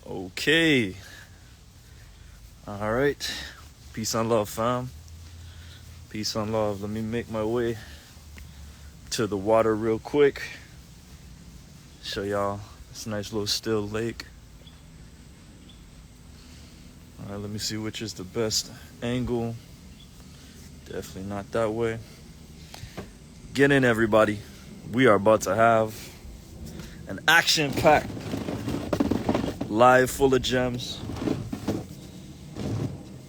Okay. All right. Peace and love, fam. Peace and love. Let me make my way to the water real quick. Show y'all this nice little still lake. All right, let me see which is the best angle. Definitely not that way. Get in, everybody. We are about to have an action-packed live full of gems.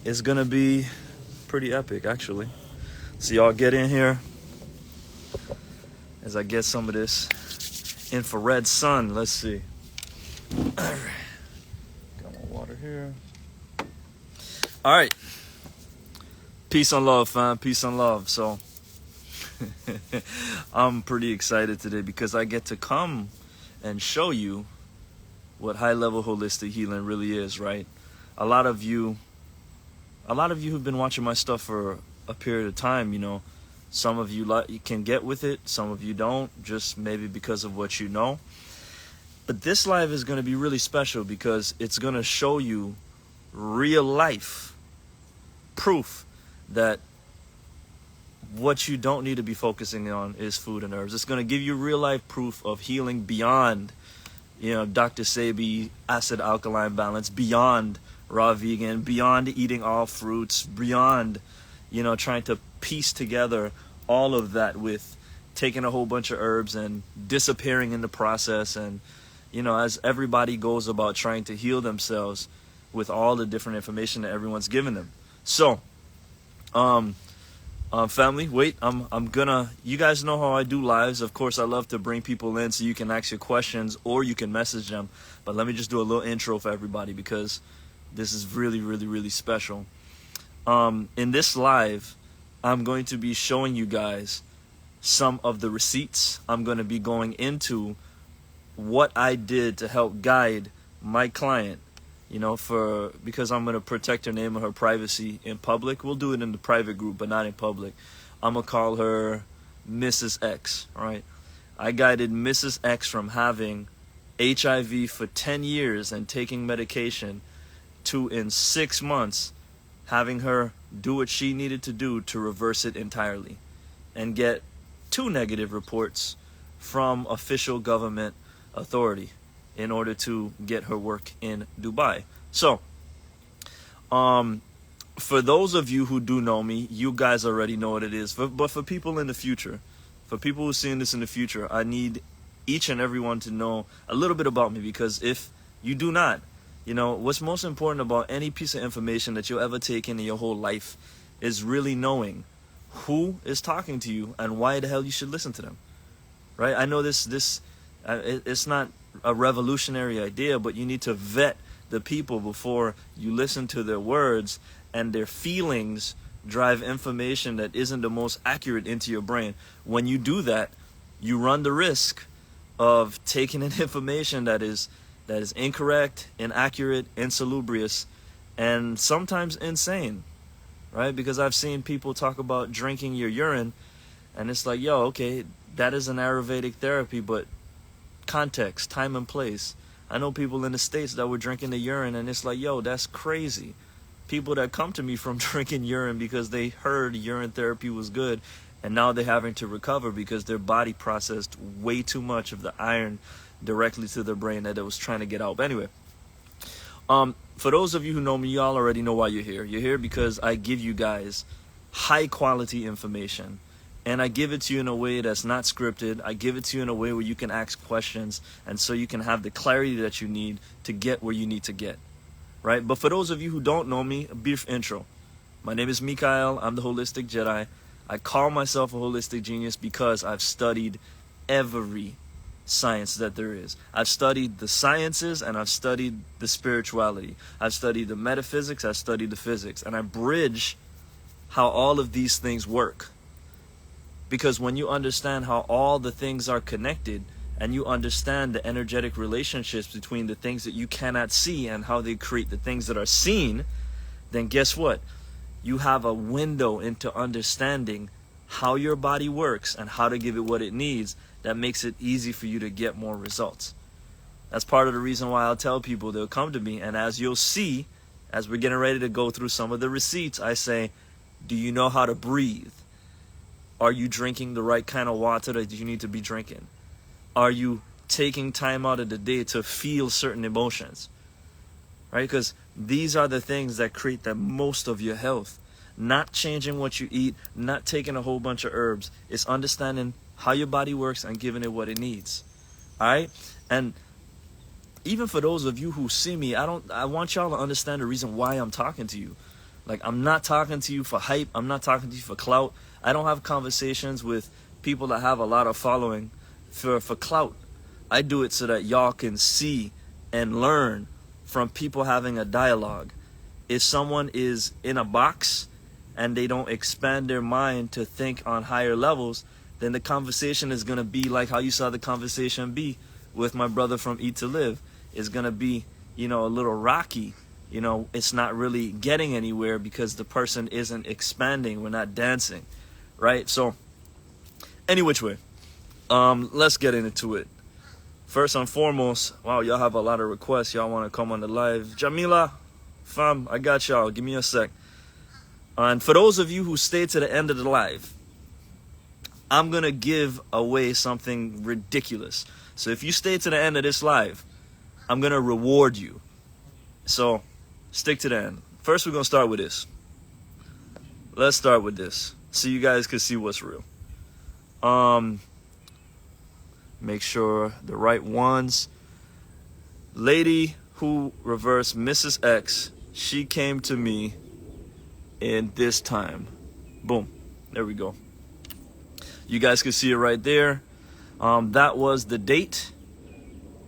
It's gonna be pretty epic, actually. So y'all get in here as I get some of this infrared sun. Let's see. All right. Got my water here. All right. Peace and love, fam. Peace and love. So I'm pretty excited today because I get to come and show you what high-level holistic healing really is, right? A lot of you who've been watching my stuff for a period of time, some of you can get with it, some of you don't, just maybe because of what you know. But this live is going to be really special because it's going to show you real life proof that what you don't need to be focusing on is food and herbs. It's going to give you real life proof of healing beyond, Dr. Sebi acid alkaline balance, beyond raw vegan, beyond eating all fruits, beyond, trying to piece together all of that with taking a whole bunch of herbs and disappearing in the process. And, as everybody goes about trying to heal themselves with all the different information that everyone's given them. So, family, wait, I'm gonna, you guys know how I do lives. Of course, I love to bring people in so you can ask your questions or you can message them. But let me just do a little intro for everybody because this is really, really, really special. In this live, I'm going to be showing you guys some of the receipts. I'm going to be going into what I did to help guide my client, because I'm going to protect her name and her privacy in public. We'll do it in the private group, but not in public. I'm going to call her Mrs. X, all right? I guided Mrs. X from having HIV for 10 years and taking medication to, in 6 months, having her do what she needed to do to reverse it entirely and get 2 negative reports from official government authority in order to get her work in Dubai. So, for those of you who do know me, you guys already know what it is. But for people in the future, for people who are seeing this in the future, I need each and everyone to know a little bit about me, because if you do not, what's most important about any piece of information that you'll ever take in your whole life is really knowing who is talking to you and why the hell you should listen to them, right? I know it's not a revolutionary idea, but you need to vet the people before you listen to their words, and their feelings drive information that isn't the most accurate into your brain. When you do that, you run the risk of taking in information that is incorrect, inaccurate, insalubrious, and sometimes insane, right? Because I've seen people talk about drinking your urine, and it's like, yo, okay, that is an Ayurvedic therapy, but context, time and place. I know people in the States that were drinking the urine, and it's like, yo, that's crazy. People that come to me from drinking urine because they heard urine therapy was good, and now they're having to recover because their body processed way too much of the iron directly to their brain that it was trying to get out. But anyway, for those of you who know me, y'all already know why you're here. You're here because I give you guys high quality information. And I give it to you in a way that's not scripted. I give it to you in a way where you can ask questions, and so you can have the clarity that you need to get where you need to get, right? But for those of you who don't know me, a brief intro. My name is Mikhail. I'm the Holistic Jedi. I call myself a holistic genius because I've studied every science that there is. I've studied the sciences and I've studied the spirituality. I've studied the metaphysics, I've studied the physics, and I bridge how all of these things work. Because when you understand how all the things are connected, and you understand the energetic relationships between the things that you cannot see and how they create the things that are seen, then guess what? You have a window into understanding how your body works and how to give it what it needs that makes it easy for you to get more results. That's part of the reason why I'll tell people they'll come to me. And as you'll see, as we're getting ready to go through some of the receipts, I say, do you know how to breathe? Are you drinking the right kind of water that you need to be drinking? Are you taking time out of the day to feel certain emotions? Right? Because these are the things that create the most of your health. Not changing what you eat, not taking a whole bunch of herbs. It's understanding how your body works and giving it what it needs. All right? And even for those of you who see me, I want y'all to understand the reason why I'm talking to you. Like, I'm not talking to you for hype. I'm not talking to you for clout. I don't have conversations with people that have a lot of following for clout. I do it so that y'all can see and learn from people having a dialogue. If someone is in a box and they don't expand their mind to think on higher levels, then the conversation is going to be like how you saw the conversation be with my brother from Eat to Live. It's going to be, a little rocky. It's not really getting anywhere because the person isn't expanding. We're not dancing, right? So, any which way, let's get into it. First and foremost, wow, y'all have a lot of requests. Y'all want to come on the live. Jamila, fam, I got y'all. Give me a sec. And for those of you who stay to the end of the live, I'm going to give away something ridiculous. So if you stay to the end of this live, I'm going to reward you. So stick to the end. First, we're going to start with this. Let's start with this so you guys can see what's real. Make sure the right ones. Lady who reversed Mrs. X, she came to me in this time. Boom. There we go. You guys can see it right there. That was the date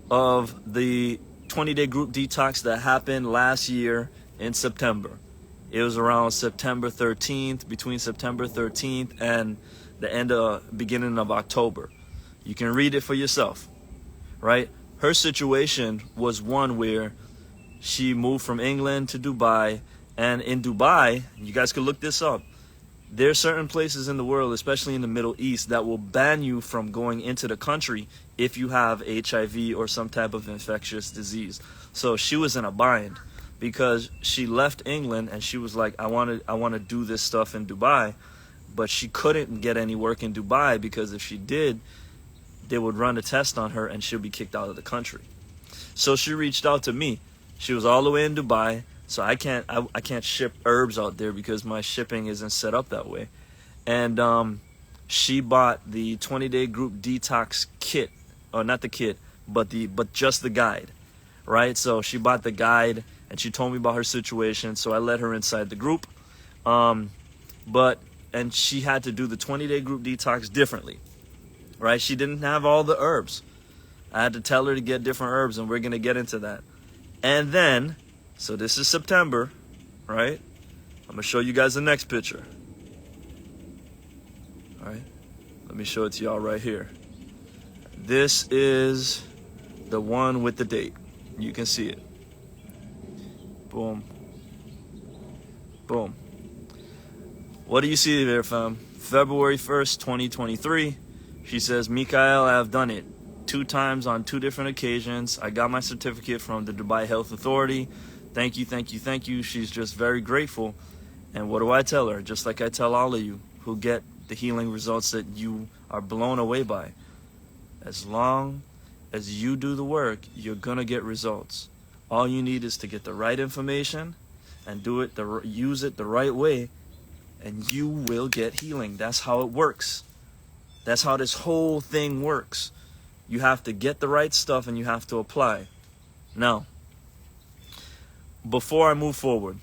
of the 20-day group detox that happened last year in September. It was around September 13th, between September 13th and the beginning of October. You can read it for yourself, right? Her situation was one where she moved from England to Dubai, and in Dubai, you guys can look this up, there are certain places in the world, especially in the Middle East, that will ban you from going into the country if you have HIV or some type of infectious disease. So she was in a bind because she left England and she was like, I want to do this stuff in Dubai, but she couldn't get any work in Dubai because if she did, they would run a test on her and she'll be kicked out of the country. So she reached out to me. She was all the way in Dubai. So I can't ship herbs out there because my shipping isn't set up that way. And she bought the 20-day group detox kit, or not the kit, but just the guide, right? So she bought the guide and she told me about her situation. So I let her inside the group, and she had to do the 20-day group detox differently, right? She didn't have all the herbs. I had to tell her to get different herbs, and we're gonna get into that. And then. So this is September, right? I'm going to show you guys the next picture. All right? Let me show it to y'all right here. This is the one with the date. You can see it. Boom. Boom. What do you see there, fam? February 1st, 2023. She says, Mikael, I have done it 2 times on 2 different occasions. I got my certificate from the Dubai Health Authority. Thank you, thank you, thank you. She's just very grateful. And what do I tell her? Just like I tell all of you who get the healing results that you are blown away by. As long as you do the work, you're going to get results. All you need is to get the right information and use it the right way, and you will get healing. That's how it works. That's how this whole thing works. You have to get the right stuff and you have to apply. Now, before I move forward,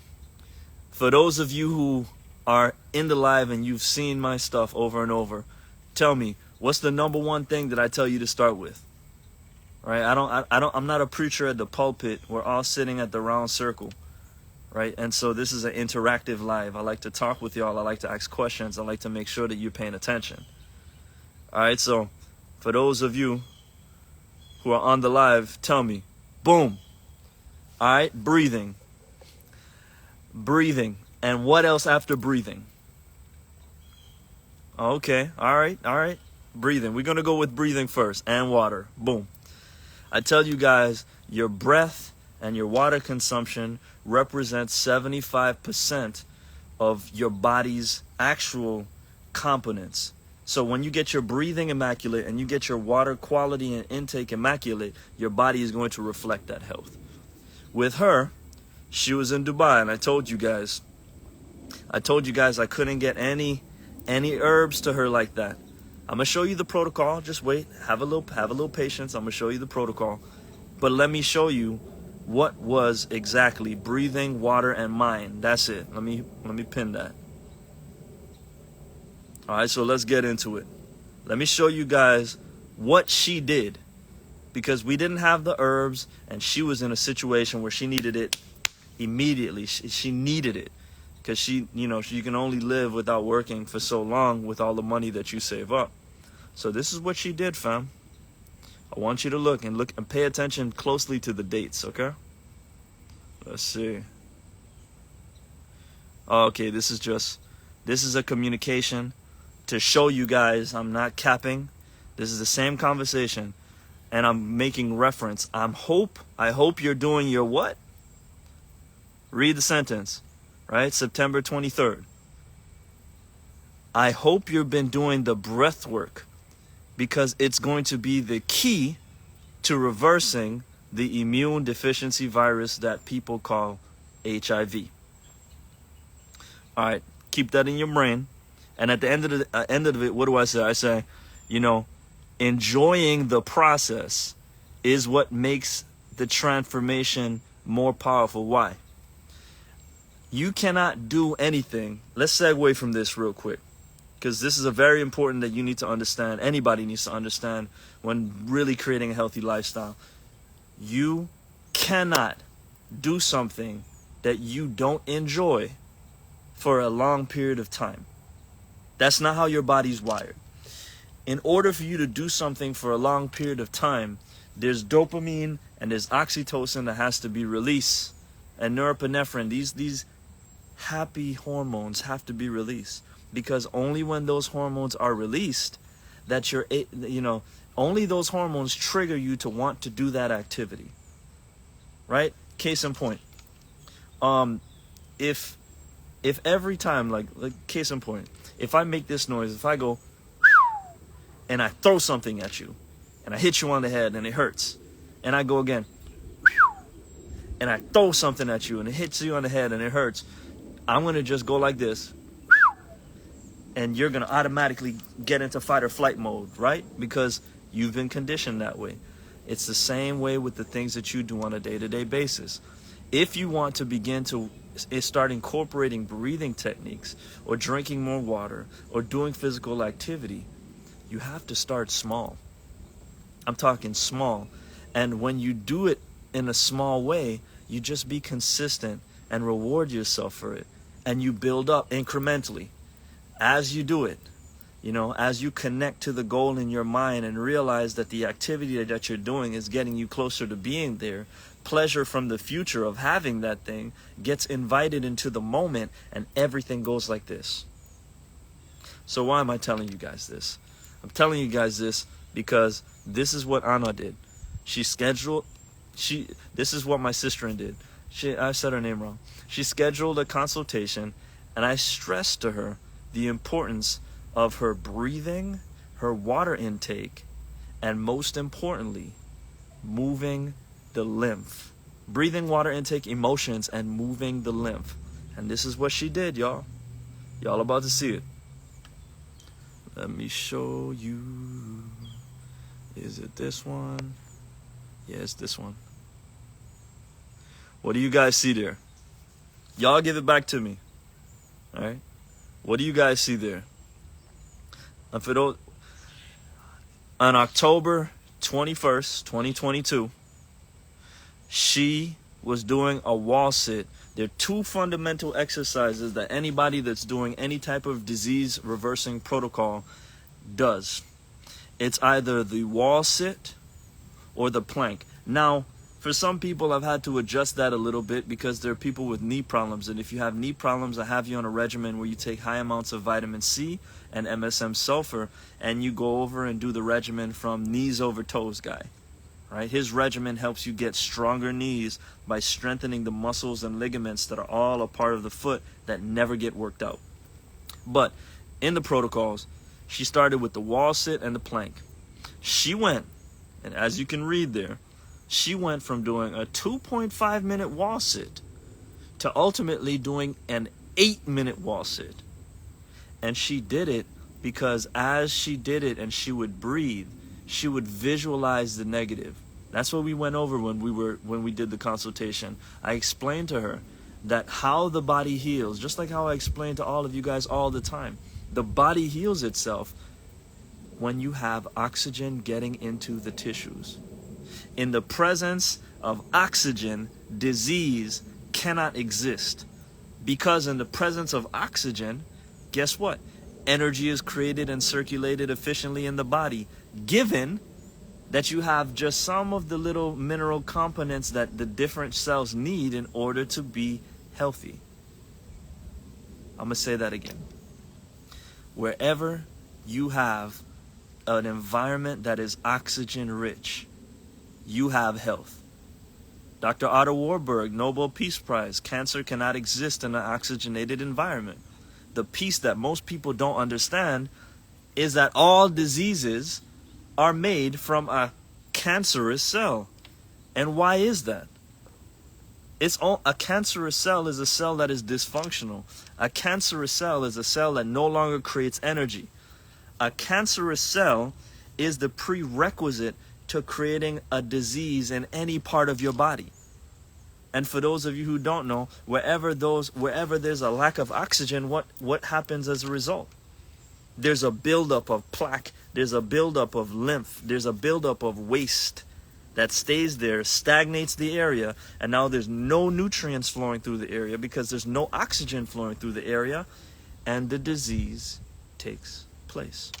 for those of you who are in the live and you've seen my stuff over and over, tell me, what's the number one thing that I tell you to start with? Right? I'm not a preacher at the pulpit. We're all sitting at the round circle, right? And so this is an interactive live. I like to talk with y'all. I like to ask questions. I like to make sure that you're paying attention. All right, so for those of you who are on the live, tell me, boom. All right, breathing. Breathing. And what else after breathing? Okay, all right. Breathing. We're going to go with breathing first, and water. Boom. I tell you guys, your breath and your water consumption represents 75% of your body's actual components. So when you get your breathing immaculate and you get your water quality and intake immaculate, your body is going to reflect that health. With her, she was in Dubai, and I told you guys I couldn't get any herbs to her like that. I'm gonna show you the protocol. Just wait, have a little patience. I'm gonna show you the protocol, but let me show you what was exactly breathing, water, and mind. That's it. Let me pin that. All right, so let's get into it. Let me show you guys what she did, because we didn't have the herbs, and she was in a situation where she needed it immediately. She needed it, because she can only live without working for so long with all the money that you save up. So this is what she did, fam. I want you to look and pay attention closely to the dates, okay? Let's see. Okay, this is a communication to show you guys I'm not capping. This is the same conversation, and I'm making reference. I hope you're doing your what? Read the sentence, right? September 23rd. I hope you've been doing the breath work, because it's going to be the key to reversing the immune deficiency virus that people call HIV. All right, keep that in your brain. And at the end of it, what do I say? I say, enjoying the process is what makes the transformation more powerful. Why? You cannot do anything. Let's segue from this real quick, because this is a very important that you need to understand. Anybody needs to understand when really creating a healthy lifestyle. You cannot do something that you don't enjoy for a long period of time. That's not how your body's wired. In order for you to do something for a long period of time, there's dopamine and there's oxytocin that has to be released, and norepinephrine. These happy hormones have to be released, because only when those hormones are released that only those hormones trigger you to want to do that activity, right? Case in point, if every time, like case in point, if I make this noise, if I go and I throw something at you and I hit you on the head and it hurts, and I go again and I throw something at you and it hits you on the head and it hurts, I'm going to just go like this, and you're going to automatically get into fight or flight mode, right? Because you've been conditioned that way. It's the same way with the things that you do on a day-to-day basis. If you want to begin to start incorporating breathing techniques or drinking more water or doing physical activity, you have to start small. I'm talking small. And when you do it in a small way, you just be consistent and reward yourself for it. And you build up incrementally. As you do it, as you connect to the goal in your mind and realize that the activity that you're doing is getting you closer to being there, pleasure from the future of having that thing gets invited into the moment, and everything goes like this. So why am I telling you guys this? I'm telling you guys this because this is what Anna did. This is what my sister did. I said her name wrong. She scheduled a consultation, and I stressed to her the importance of her breathing, her water intake, and most importantly, moving the lymph. Breathing, water intake, emotions, and moving the lymph. And this is what she did, y'all. Y'all about to see it. Let me show you. Is it this one? Yeah, it's this one. What do you guys see there? Y'all give it back to me. All right? What do you guys see there? On October 21st, 2022, she was doing a wall sit. There are two fundamental exercises that anybody that's doing any type of disease reversing protocol does. It's either the wall sit or the plank. Now, for some people, I've had to adjust that a little bit because there are people with knee problems. And if you have knee problems, I have you on a regimen where you take high amounts of vitamin C and MSM sulfur, and you go over and do the regimen from knees over toes guy. right? His regimen helps you get stronger knees by strengthening the muscles and ligaments that are all a part of the foot that never get worked out. But in the protocols, she started with the wall sit and the plank. She went, and as you can read there, she went from doing a 2.5-minute wall sit to ultimately doing an 8-minute wall sit. And she did it because as she did it and she would breathe, she would visualize the negative. That's what we went over when we did the consultation. I explained to her that how the body heals, just like how I explain to all of you guys all the time. The body heals itself when you have oxygen getting into the tissues. In the presence of oxygen, disease cannot exist. Because in the presence of oxygen, guess what? Energy is created and circulated efficiently in the body, given that you have just some of the little mineral components that the different cells need in order to be healthy. I'm going to say that again. Wherever you have an environment that is oxygen rich, you have health. Dr. Otto Warburg, Nobel Peace Prize, cancer cannot exist in an oxygenated environment. The piece that most people don't understand is that all diseases are made from a cancerous cell. And why is that? A cancerous cell is a cell that is dysfunctional. A cancerous cell is a cell that no longer creates energy. A cancerous cell is the prerequisite to creating a disease in any part of your body. And for those of you who don't know, wherever there's a lack of oxygen, what happens as a result? There's a buildup of plaque, there's a buildup of lymph, there's a buildup of waste that stays there, stagnates the area, and now there's no nutrients flowing through the area because there's no oxygen flowing through the area, and the disease takes place.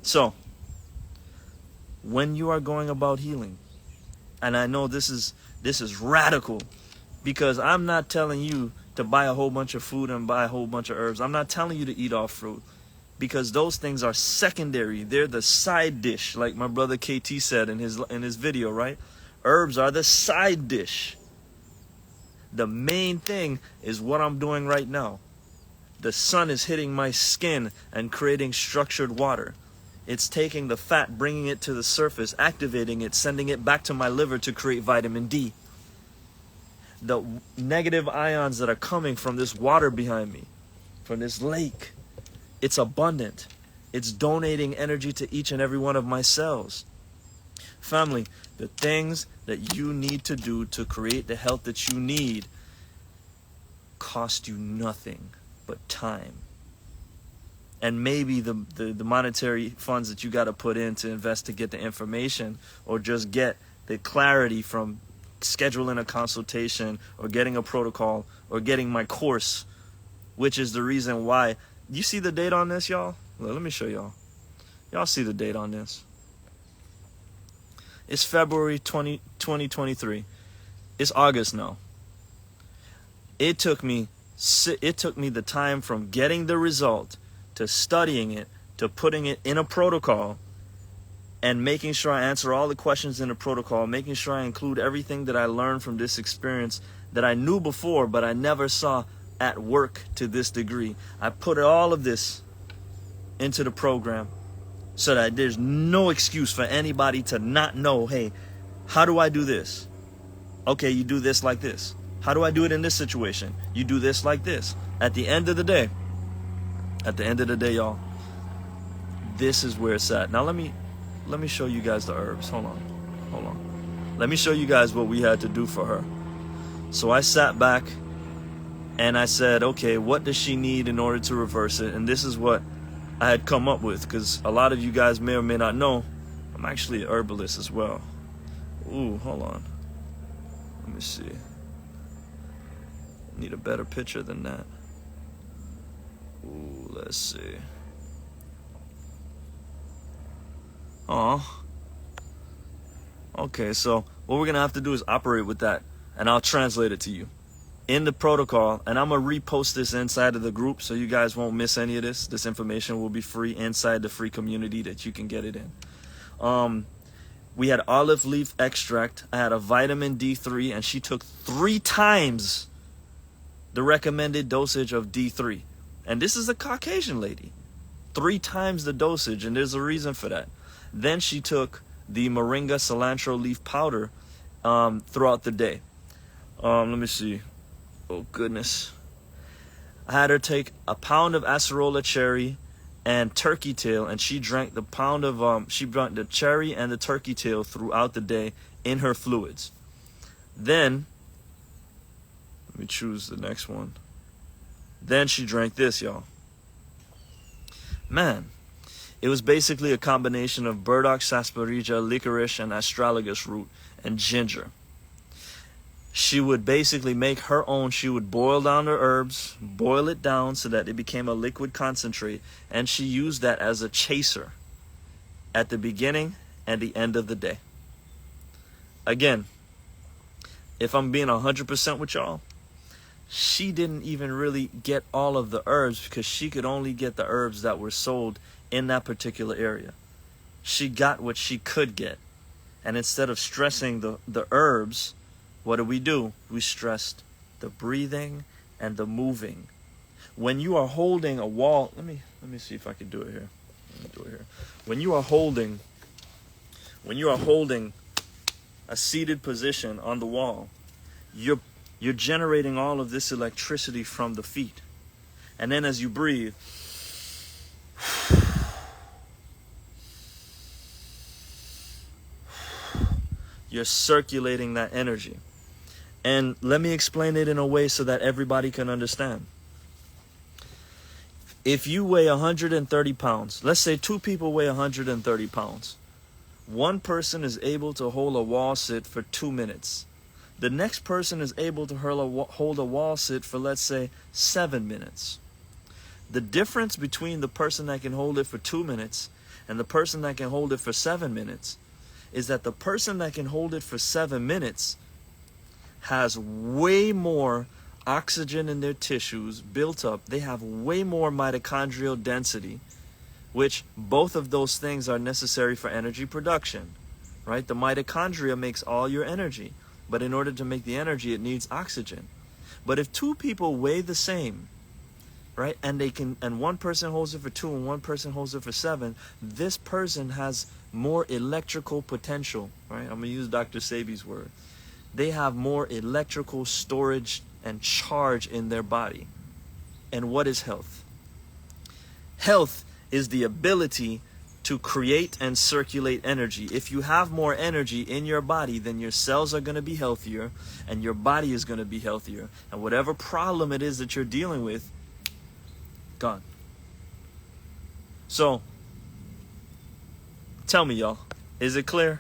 So, when you are going about healing, and I know this is radical, because I'm not telling you to buy a whole bunch of food and buy a whole bunch of herbs. I'm not telling you to eat all fruit, because those things are secondary. They're the side dish, like my brother KT said in his video, right? Herbs are the side dish. The main thing is what I'm doing right now. The sun is hitting my skin and creating structured water. It's taking the fat, bringing it to the surface, activating it, sending it back to my liver to create vitamin D. The negative ions that are coming from this water behind me, from this lake, it's abundant. It's donating energy to each and every one of my cells. Family, the things that you need to do to create the health that you need cost you nothing but time. And maybe the monetary funds that you got to put in to invest to get the information, or just get the clarity from scheduling a consultation or getting a protocol or getting my course, which is the reason why. You see the date on this, y'all? Well, let me show y'all. Y'all see the date on this? It's February 2023. It's August now. It took me the time from getting the result to studying it, to putting it in a protocol, and making sure I answer all the questions in the protocol, making sure I include everything that I learned from this experience that I knew before, but I never saw at work to this degree. I put all of this into the program so that there's no excuse for anybody to not know, hey, how do I do this? Okay, you do this like this. How do I do it in this situation? You do this like this. At the end of the day, y'all, this is where it's at. Now let me show you guys the herbs. Hold on. Let me show you guys what we had to do for her. So I sat back and I said, okay, what does she need in order to reverse it? And this is what I had come up with, because a lot of you guys may or may not know, I'm actually an herbalist as well. Ooh, hold on. Let me see. Need a better picture than that. Ooh, let's see. Oh. Okay, so what we're going to have to do is operate with that, and I'll translate it to you in the protocol, and I'm going to repost this inside of the group so you guys won't miss any of this. This information will be free inside the free community that you can get it in. We had olive leaf extract. I had a vitamin D3, and she took 3 times the recommended dosage of D3. And this is a Caucasian lady. 3 times the dosage, and there's a reason for that. Then she took the moringa cilantro leaf powder throughout the day. Let me see. Oh, goodness. I had her take a pound of acerola cherry and turkey tail, and she drank the pound of she drank the cherry and the turkey tail throughout the day in her fluids. Then let me choose the next one. Then she drank this, y'all. Man, it was basically a combination of burdock, sarsaparilla, licorice, and astragalus root and ginger. She would basically make her own. She would boil down her herbs, boil it down so that it became a liquid concentrate, and she used that as a chaser at the beginning and the end of the day. Again, if I'm being 100% with y'all, she didn't even really get all of the herbs because she could only get the herbs that were sold in that particular area. She got what she could get. And instead of stressing the herbs, what do? We stressed the breathing and the moving. When you are holding a wall, let me see if I can do it here. Let me do it here. When you are holding a seated position on the wall, you're generating all of this electricity from the feet. And then as you breathe, you're circulating that energy. And let me explain it in a way so that everybody can understand. If you weigh 130 pounds, let's say 2 people weigh 130 pounds. One person is able to hold a wall sit for 2 minutes. The next person is able to hold a wall sit for, let's say, 7 minutes. The difference between the person that can hold it for 2 minutes and the person that can hold it for 7 minutes is that the person that can hold it for 7 minutes has way more oxygen in their tissues built up. They have way more mitochondrial density, which both of those things are necessary for energy production, right? The mitochondria makes all your energy, but in order to make the energy, it needs oxygen. But if 2 people weigh the same, right, and one person holds it for 2 and one person holds it for 7, this person has more electrical potential, right? I'm gonna use Dr. Sebi's word. They have more electrical storage and charge in their body. And what is health? Health is the ability to create and circulate energy. If you have more energy in your body, then your cells are going to be healthier and your body is going to be healthier. And whatever problem it is that you're dealing with, gone. So, tell me, y'all, is it clear?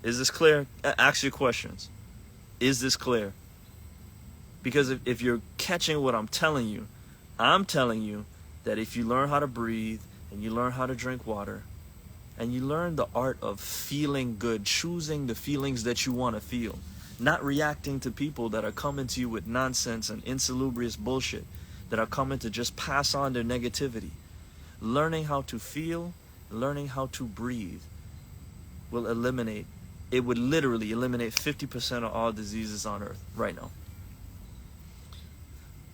Is this clear? Ask your questions. Is this clear? Because if you're catching what I'm telling you that if you learn how to breathe and you learn how to drink water and you learn the art of feeling good, choosing the feelings that you want to feel, not reacting to people that are coming to you with nonsense and insalubrious bullshit, that are coming to just pass on their negativity. Learning how to feel, learning how to breathe would literally eliminate 50% of all diseases on earth right now.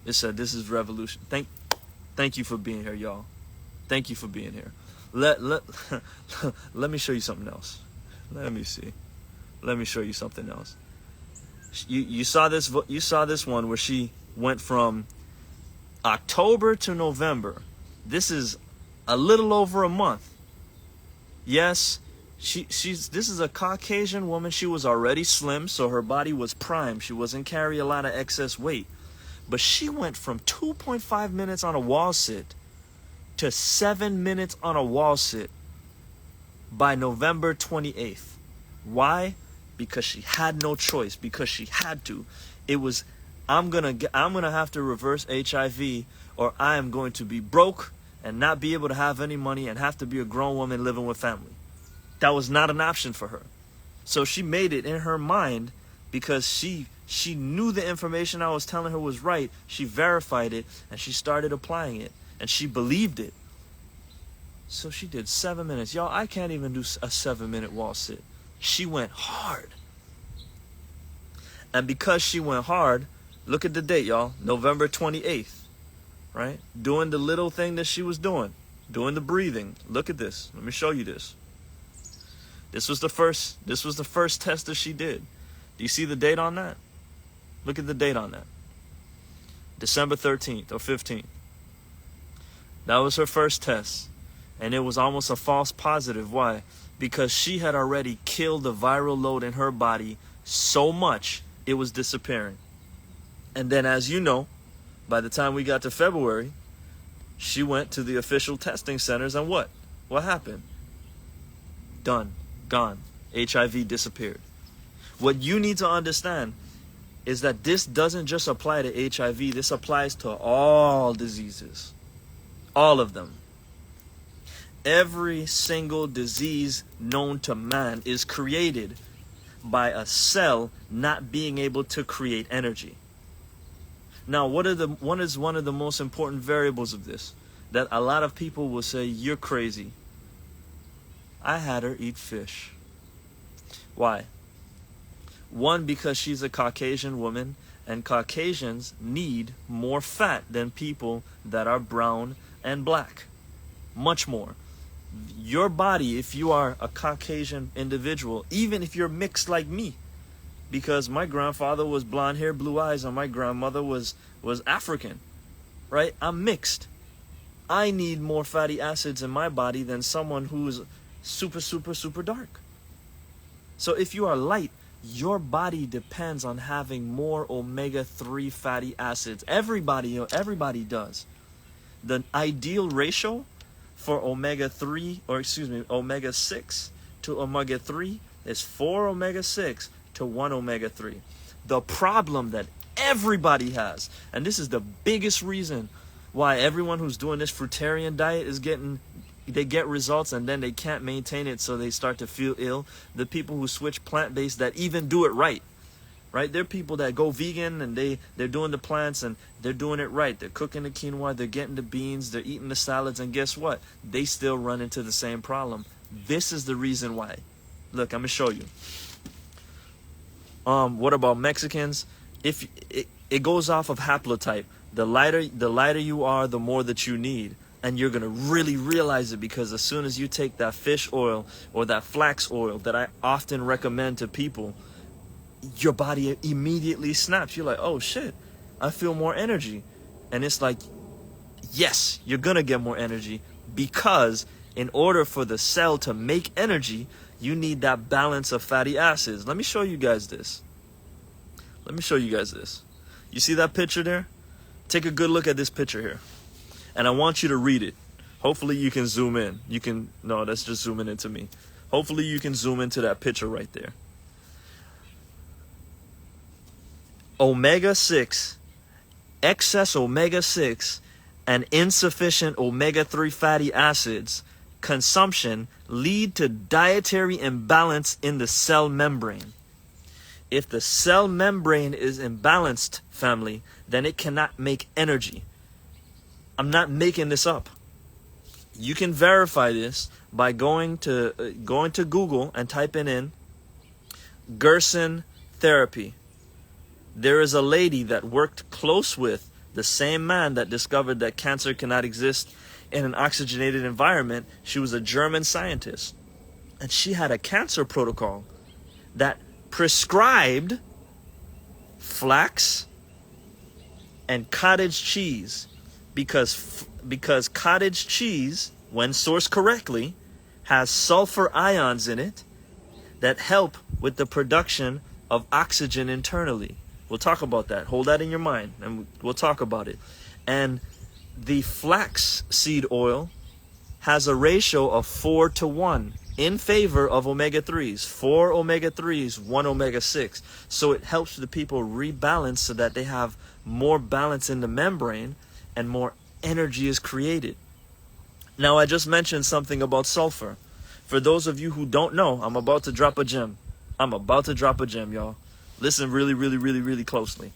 It said this is revolution. Thank you for being here, y'all. Thank you for being here. Let me show you something else. Let me see. Let me show you something else. You saw this one where she went from October to November. This is a little over a month. Yes, this is a Caucasian woman. She was already slim, so her body was prime. She wasn't carrying a lot of excess weight. But she went from 2.5 minutes on a wall sit to 7 minutes on a wall sit by November 28th. Why? Because she had no choice. Because she had to. It was, I'm gonna have to reverse HIV, or I am going to be broke and not be able to have any money and have to be a grown woman living with family. That was not an option for her. So she made it in her mind because she knew the information I was telling her was right. She verified it and she started applying it and she believed it. So she did 7 minutes. Y'all, I can't even do a 7-minute wall sit. She went hard. And because she went hard, look at the date, y'all. November 28th, right? Doing the little thing that she was doing the breathing. Look at this. Let me show you this. This was the first test that she did. Do you see the date on that? Look at the date on that. December 13th or 15th. That was her first test. And it was almost a false positive. Why? Because she had already killed the viral load in her body so much it was disappearing. And then, as you know, by the time we got to February, she went to the official testing centers, and what? What happened? Done. Gone. HIV disappeared. What you need to understand is that this doesn't just apply to HIV. This applies to all diseases. All of them. Every single disease known to man is created by a cell not being able to create energy. Now, what is one of the most important variables of this? That a lot of people will say, you're crazy. I had her eat fish. Why? One, because she's a Caucasian woman, and Caucasians need more fat than people that are brown and black. Much more. Your body, if you are a Caucasian individual, even if you're mixed like me, because my grandfather was blonde hair, blue eyes, and my grandmother was African, right? I'm mixed. I need more fatty acids in my body than someone who's super dark. So if you are light, your body depends on having more omega-3 fatty acids. Everybody does. The ideal ratio for omega-6 to omega-3 is 4 omega-6 to 1 omega-3. The problem that everybody has, and this is the biggest reason why everyone who's doing this fruitarian diet they get results and then they can't maintain it, so they start to feel ill. The people who switch plant-based that even do it right? There are people that go vegan and they're doing the plants and they're doing it right. They're cooking the quinoa, they're getting the beans, they're eating the salads, and guess what? They still run into the same problem. This is the reason why. Look, I'm gonna show you. What about Mexicans? If it goes off of haplotype. The lighter you are, the more that you need. And you're going to really realize it, because as soon as you take that fish oil or that flax oil that I often recommend to people, your body immediately snaps. You're like, oh shit, I feel more energy. And it's like, yes, you're going to get more energy, because in order for the cell to make energy, you need that balance of fatty acids. Let me show you guys this. You see that picture there? Take a good look at this picture here. And I want you to read it. Hopefully you can zoom in. No, that's just zooming into me. Hopefully you can zoom into that picture right there. Omega-6, excess omega-6, and insufficient omega-3 fatty acids consumption lead to dietary imbalance in the cell membrane. If the cell membrane is imbalanced, family, then it cannot make energy. I'm not making this up. You can verify this by going to Google and typing in Gerson therapy. There is a lady that worked close with the same man that discovered that cancer cannot exist in an oxygenated environment. She was a German scientist, and she had a cancer protocol that prescribed flax and cottage cheese, because cottage cheese, when sourced correctly, has sulfur ions in it that help with the production of oxygen internally. We'll talk about that. Hold that in your mind, and we'll talk about it. And the flax seed oil has a ratio of 4:1 in favor of omega-3s. 4 omega-3s, 1 omega-6. So it helps the people rebalance so that they have more balance in the membrane and more energy is created. Now, I just mentioned something about sulfur. For those of you who don't know, I'm about to drop a gem. Y'all. Listen really closely.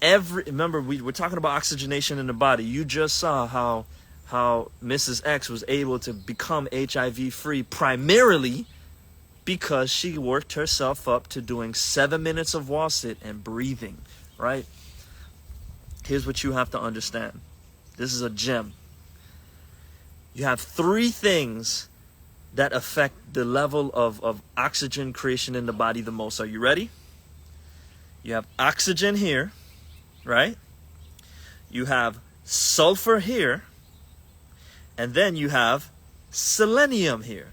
Remember, we're talking about oxygenation in the body. You just saw how Mrs. X was able to become HIV free primarily because she worked herself up to doing 7 minutes of wall sit and breathing, right? Here's what you have to understand. This is a gem. You have 3 things that affect the level of oxygen creation in the body the most. Are you ready? You have oxygen here, right? You have sulfur here, and then you have selenium here.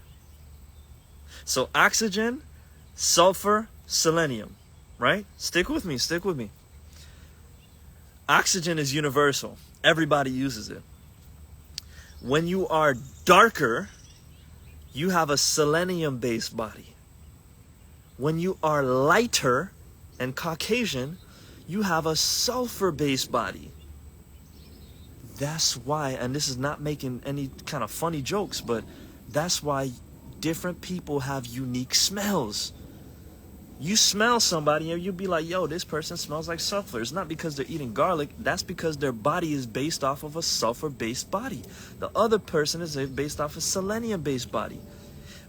So oxygen, sulfur, selenium, right? Stick with me, stick with me. Oxygen is universal. Everybody uses it. When you are darker, you have a selenium-based body. When you are lighter and Caucasian, you have a sulfur-based body. That's why, and this is not making any kind of funny jokes, but that's why different people have unique smells. You smell somebody and you'll be like, yo, this person smells like sulfur. It's not because they're eating garlic. That's because their body is based off of a sulfur-based body. The other person is based off a selenium-based body.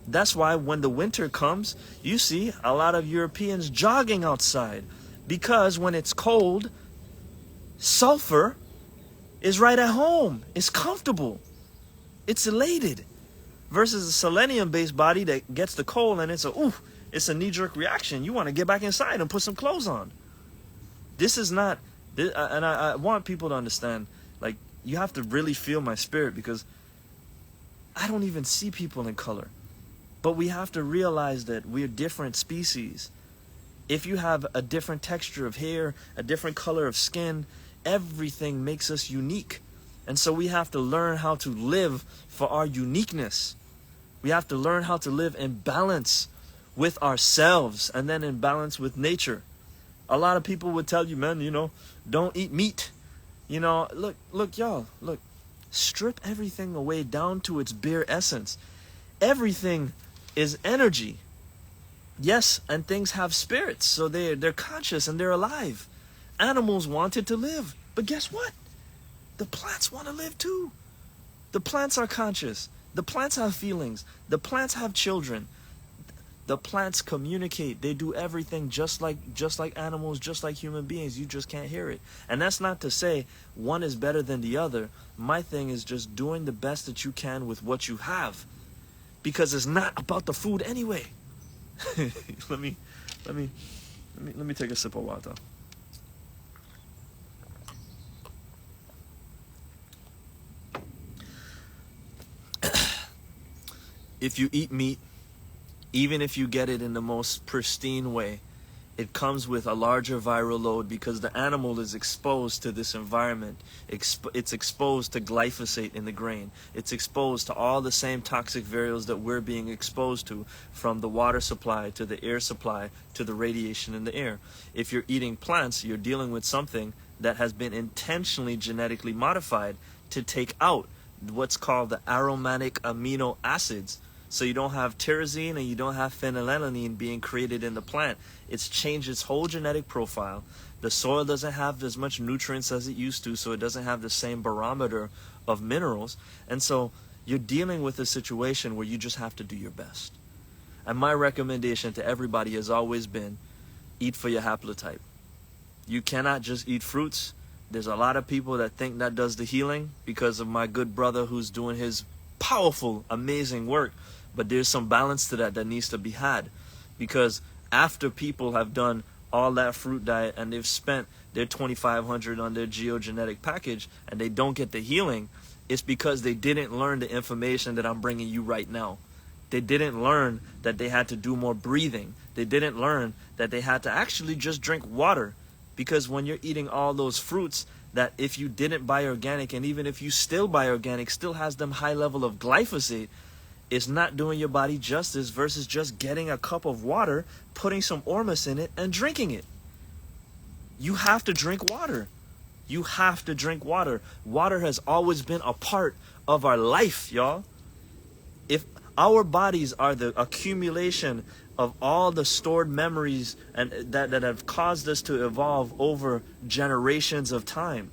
That's why when the winter comes, you see a lot of Europeans jogging outside. Because when it's cold, sulfur is right at home. It's comfortable. It's elated. Versus a selenium-based body that gets the cold and it's a knee-jerk reaction. You want to get back inside and put some clothes on. This is not, and I want people to understand, like, you have to really feel my spirit, because I don't even see people in color. But we have to realize that we're different species. If you have a different texture of hair, a different color of skin, everything makes us unique. And so we have to learn how to live for our uniqueness. We have to learn how to live in balance with ourselves and then in balance with nature. A lot of people would tell you, man, don't eat meat. Look, y'all, look, strip everything away down to its bare essence. Everything is energy. Yes, and things have spirits, so they're conscious and they're alive. Animals wanted to live, but guess what? The plants want to live too. The plants are conscious. The plants have feelings. The plants have children. The plants communicate. They do everything just like animals, just like human beings. You just can't hear it. And that's not to say one is better than the other. My thing is just doing the best that you can with what you have, because it's not about the food anyway. Let me take a sip of water. If you eat meat, even if you get it in the most pristine way, it comes with a larger viral load because the animal is exposed to this environment. It's exposed to glyphosate in the grain. It's exposed to all the same toxic variables that we're being exposed to, from the water supply to the air supply to the radiation in the air. If you're eating plants, you're dealing with something that has been intentionally genetically modified to take out what's called the aromatic amino acids. So you don't have tyrosine and you don't have phenylalanine being created in the plant. It's changed its whole genetic profile. The soil doesn't have as much nutrients as it used to, so it doesn't have the same barometer of minerals. And so you're dealing with a situation where you just have to do your best. And my recommendation to everybody has always been, eat for your haplotype. You cannot just eat fruits. There's a lot of people that think that does the healing because of my good brother who's doing his powerful, amazing work. But there's some balance to that needs to be had, because after people have done all that fruit diet and they've spent their $2,500 on their geogenetic package and they don't get the healing, it's because they didn't learn the information that I'm bringing you right now. They didn't learn that they had to do more breathing. They didn't learn that they had to actually just drink water, because when you're eating all those fruits that if you didn't buy organic, and even if you still buy organic, still has them high level of glyphosate, it's not doing your body justice versus just getting a cup of water, putting some ormus in it, and drinking it. You have to drink water. You have to drink water. Water has always been a part of our life, y'all. If our bodies are the accumulation of all the stored memories and that have caused us to evolve over generations of time,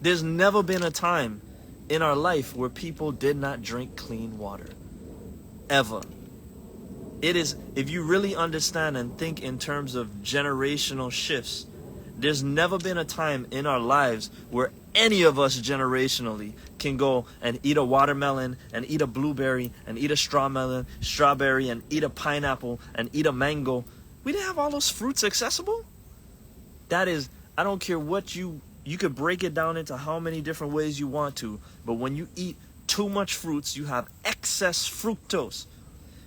there's never been a time in our life where people did not drink clean water. Ever. It is, if you really understand and think in terms of generational shifts, there's never been a time in our lives where any of us generationally can go and eat a watermelon and eat a blueberry and eat a strawberry and eat a pineapple and eat a mango. We didn't have all those fruits accessible. That is, I don't care what you could break it down into how many different ways you want to, but when you eat too much fruits, you have excess fructose.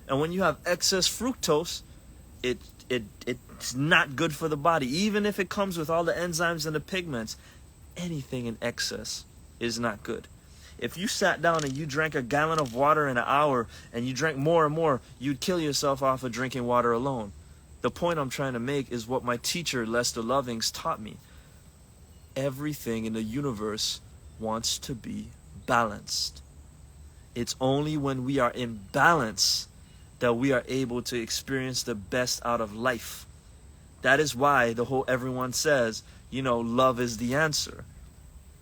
And when you have excess fructose, it's not good for the body. Even if it comes with all the enzymes and the pigments, anything in excess is not good. If you sat down and you drank a gallon of water in an hour and you drank more and more, you'd kill yourself off of drinking water alone. The point I'm trying to make is what my teacher, Lester Lovings, taught me. Everything in the universe wants to be balanced. It's only when we are in balance that we are able to experience the best out of life. That is why everyone says, love is the answer.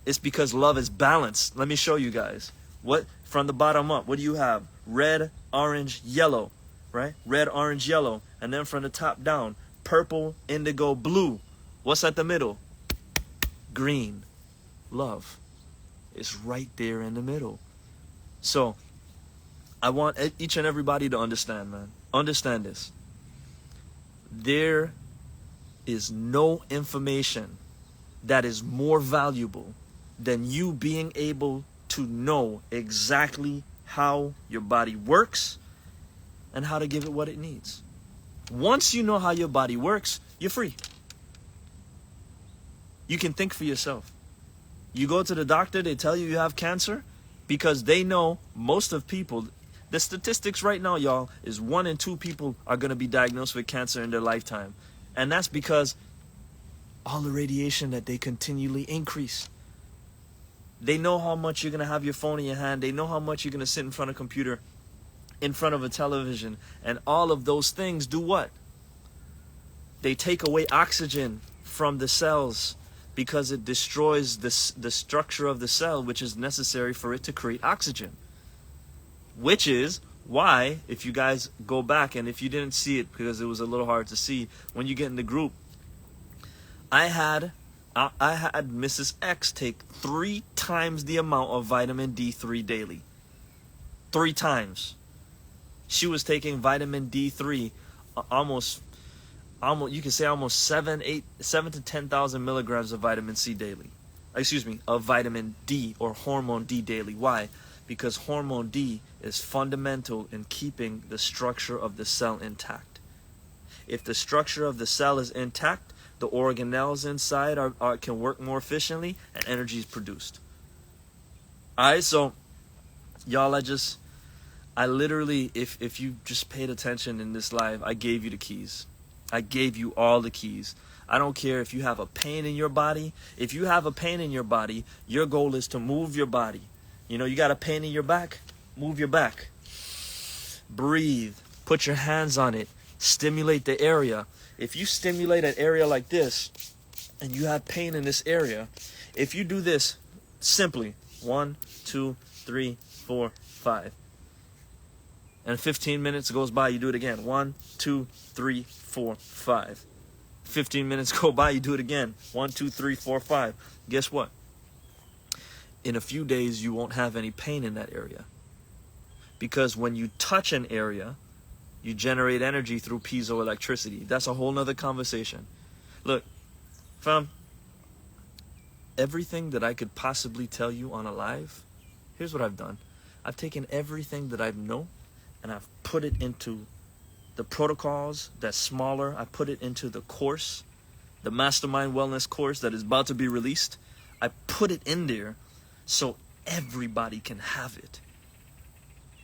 It's because love is balanced. Let me show you guys. What, from the bottom up, what do you have? Red, orange, yellow, right? Red, orange, yellow. And then from the top down, purple, indigo, blue. What's at the middle? Green. Love. It's right there in the middle. So, I want each and everybody to understand, man. Understand this. There is no information that is more valuable than you being able to know exactly how your body works and how to give it what it needs. Once you know how your body works, you're free. You can think for yourself. You go to the doctor, they tell you have cancer because they know most of people. The statistics right now, y'all, is 1 in 2 people are going to be diagnosed with cancer in their lifetime. And that's because all the radiation that they continually increase. They know how much you're going to have your phone in your hand. They know how much you're going to sit in front of a computer, in front of a television. And all of those things do what? They take away oxygen from the cells because it destroys the structure of the cell, which is necessary for it to create oxygen. Which is why, if you guys go back, and if you didn't see it because it was a little hard to see, when you get in the group, I had Mrs. X take 3 times the amount of vitamin D3 daily. 3 times. She was taking vitamin D3 almost you can say almost 7 to 10,000 milligrams of vitamin C daily. Of vitamin D or hormone D daily. Why? Because hormone D is fundamental in keeping the structure of the cell intact. If the structure of the cell is intact, the organelles inside can work more efficiently and energy is produced. Alright, so y'all, I literally, if you just paid attention in this live, I gave you the keys. I gave you all the keys. I don't care if you have a pain in your body. If you have a pain in your body, your goal is to move your body. You got a pain in your back? Move your back. Breathe. Put your hands on it. Stimulate the area. If you stimulate an area like this, and you have pain in this area, if you do this simply, 1, 2, 3, 4, 5, and 15 minutes goes by, you do it again. 1, 2, 3, 4, 5. 15 minutes go by, you do it again. 1, 2, 3, 4, 5. Guess what? In a few days, you won't have any pain in that area. Because when you touch an area, you generate energy through piezoelectricity. That's a whole nother conversation. Look, fam, everything that I could possibly tell you on a live, here's what I've done. I've taken everything that I know and I've put it into the protocols that's smaller. I put it into the course, the Mastermind Wellness course that is about to be released. I put it in there so everybody can have it.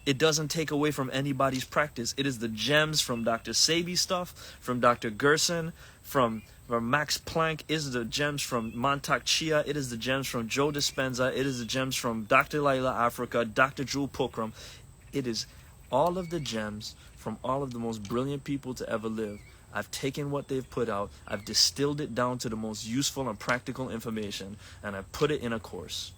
It doesn't take away from anybody's practice. It is the gems from Dr. Sebi's stuff, from Dr. Gerson, from Max Planck. It is the gems from Montauk Chia. It is the gems from Joe Dispenza. It is the gems from Dr. Laila Africa, Dr. Jewel Pokram. It is all of the gems from all of the most brilliant people to ever live. I've taken what they've put out, I've distilled it down to the most useful and practical information, and I put it in a course.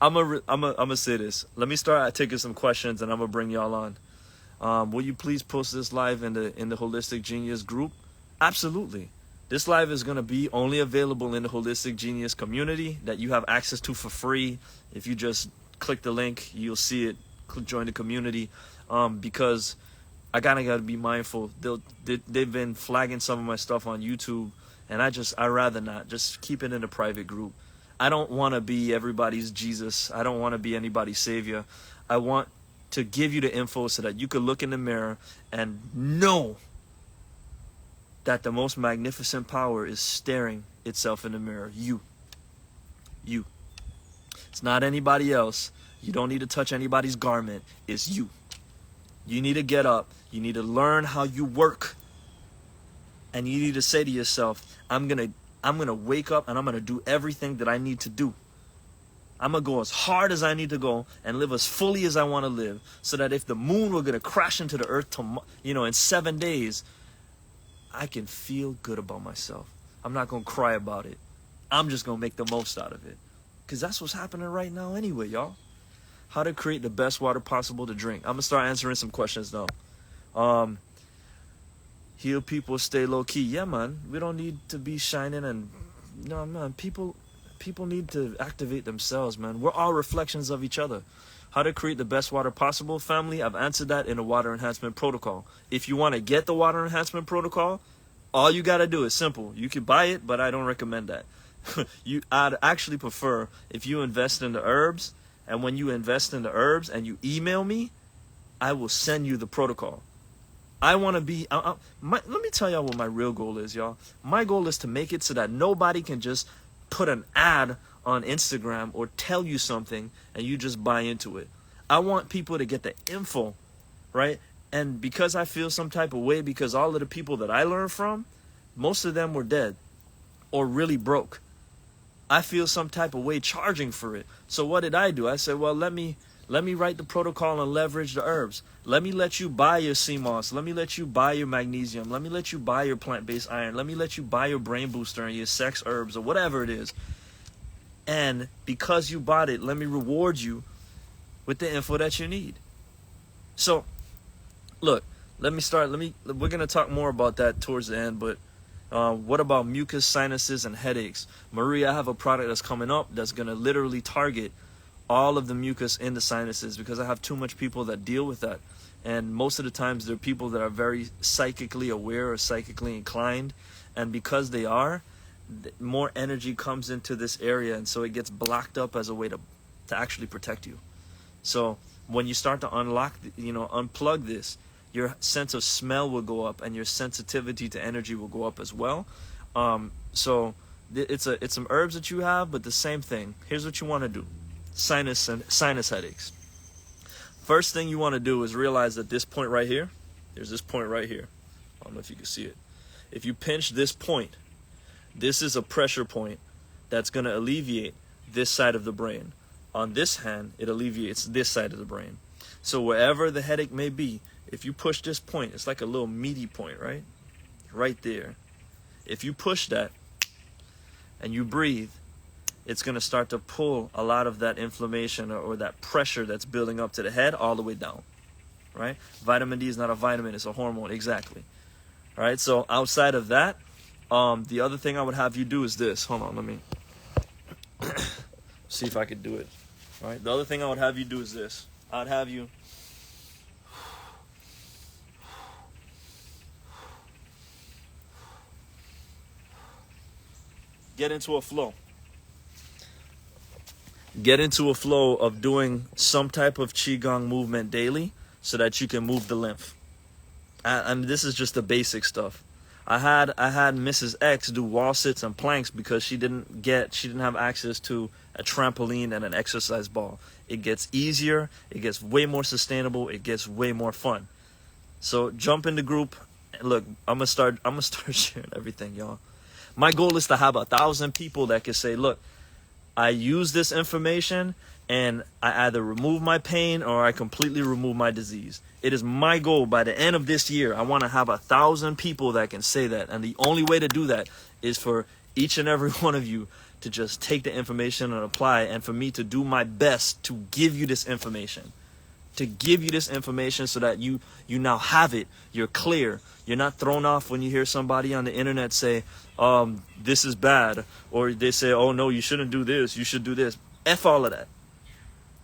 I'm gonna say this. Let me start taking some questions, and I'm gonna bring y'all on. Will you please post this live in the Holistic Genius group? Absolutely. This live is gonna be only available in the Holistic Genius community that you have access to for free. If you just click the link, you'll see it. Join the community, because I gotta be mindful. They've been flagging some of my stuff on YouTube, and I rather not. Just keep it in a private group. I don't want to be everybody's Jesus. I don't want to be anybody's savior. I want to give you the info so that you could look in the mirror and know that the most magnificent power is staring itself in the mirror. You. It's not anybody else. You don't need to touch anybody's garment. It's you. You need to get up. You need to learn how you work. And you need to say to yourself, I'm gonna wake up and I'm gonna do everything that I need to do. I'm gonna go as hard as I need to go and live as fully as I want to live, so that if the moon were gonna crash into the earth in 7 days, I can feel good about myself. I'm not gonna cry about it. I'm just gonna make the most out of it, because that's what's happening right now anyway, y'all. How to create the best water possible to drink. I'm gonna start answering some questions now. Heal people, stay low key. Yeah, man. We don't need to be shining and no, man. People need to activate themselves, man. We're all reflections of each other. How to create the best water possible, family? I've answered that in the water enhancement protocol. If you want to get the water enhancement protocol, all you gotta do is simple. You can buy it, but I don't recommend that. I'd actually prefer if you invest in the herbs, and when you invest in the herbs and you email me, I will send you the protocol. I want to be, let me tell y'all what my real goal is, y'all. My goal is to make it so that nobody can just put an ad on Instagram or tell you something and you just buy into it. I want people to get the info, right? And because I feel some type of way, because all of the people that I learned from, most of them were dead or really broke. I feel some type of way charging for it. So what did I do? I said, well, let me write the protocol and leverage the herbs. Let me let you buy your CMOS. Let me let you buy your magnesium. Let me let you buy your plant-based iron. Let me let you buy your brain booster and your sex herbs or whatever it is. And because you bought it, let me reward you with the info that you need. So, look, we're going to talk more about that towards the end, but what about mucus, sinuses, and headaches? Marie, I have a product that's coming up that's going to literally target all of the mucus in the sinuses, because I have too much people that deal with that. And most of the times they're people that are very psychically aware or psychically inclined. And because they are, more energy comes into this area, and so it gets blocked up as a way to actually protect you. So when you start to unplug this, your sense of smell will go up and your sensitivity to energy will go up as well. So it's some herbs that you have, but the same thing. Here's what you want to do. Sinus headaches. First thing you want to do is realize that this point right here, there's this point right here. I don't know if you can see it. If you pinch this point, this is a pressure point that's going to alleviate this side of the brain. On this hand, it alleviates this side of the brain. So wherever the headache may be, if you push this point, it's like a little meaty point, right? Right there. If you push that and you breathe, it's going to start to pull a lot of that inflammation or that pressure that's building up to the head all the way down, right? Vitamin D is not a vitamin, it's a hormone, exactly. All right, so outside of that, the other thing I would have you do is this. Hold on, let me see if I could do it. All right, the other thing I would have you do is this. I'd have you get into a flow. Get into a flow of doing some type of Qigong movement daily so that you can move the lymph. And this is just the basic stuff. I had Mrs. X do wall sits and planks because she didn't have access to a trampoline and an exercise ball. It gets easier, it gets way more sustainable, it gets way more fun. So jump in the group. Look, I'm gonna start sharing everything, y'all. My goal is to have 1,000 people that can say, look, I use this information and I either remove my pain or I completely remove my disease. It is my goal by the end of this year. I want to have 1,000 people that can say that. And the only way to do that is for each and every one of you to just take the information and apply it, and for me to do my best to give you this information. To give you this information so that you now have it. You're clear. You're not thrown off when you hear somebody on the internet say, this is bad. Or they say, oh no, you shouldn't do this. You should do this. F all of that.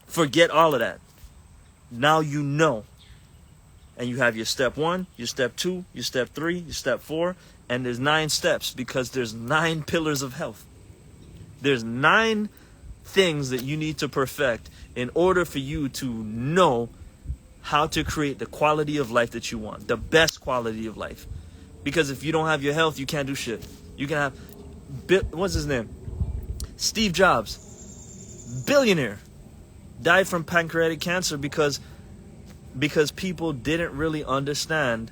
Forget all of that. Now you know. And you have your step 1, your step 2, your step 3, your step 4. And there's 9 steps because there's 9 pillars of health. There's 9 things that you need to perfect in order for you to know how to create the quality of life that you want, the best quality of life. Because if you don't have your health, you can't do shit. You can have, what's his name? Steve Jobs, billionaire, died from pancreatic cancer because people didn't really understand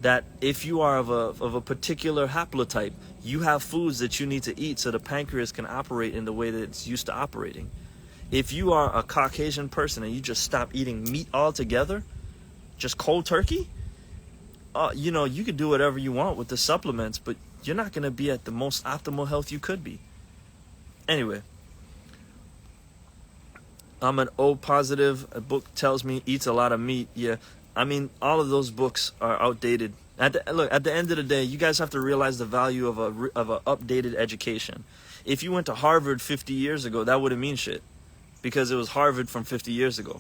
that if you are of a particular haplotype, you have foods that you need to eat so the pancreas can operate in the way that it's used to operating. If you are a Caucasian person and you just stop eating meat altogether, just cold turkey, you can do whatever you want with the supplements, but you're not going to be at the most optimal health you could be. Anyway, I'm an O positive. A book tells me eats a lot of meat. Yeah, I mean, all of those books are outdated. At the end of the day, you guys have to realize the value of a updated education. If you went to Harvard 50 years ago, that wouldn't mean shit, because it was Harvard from 50 years ago.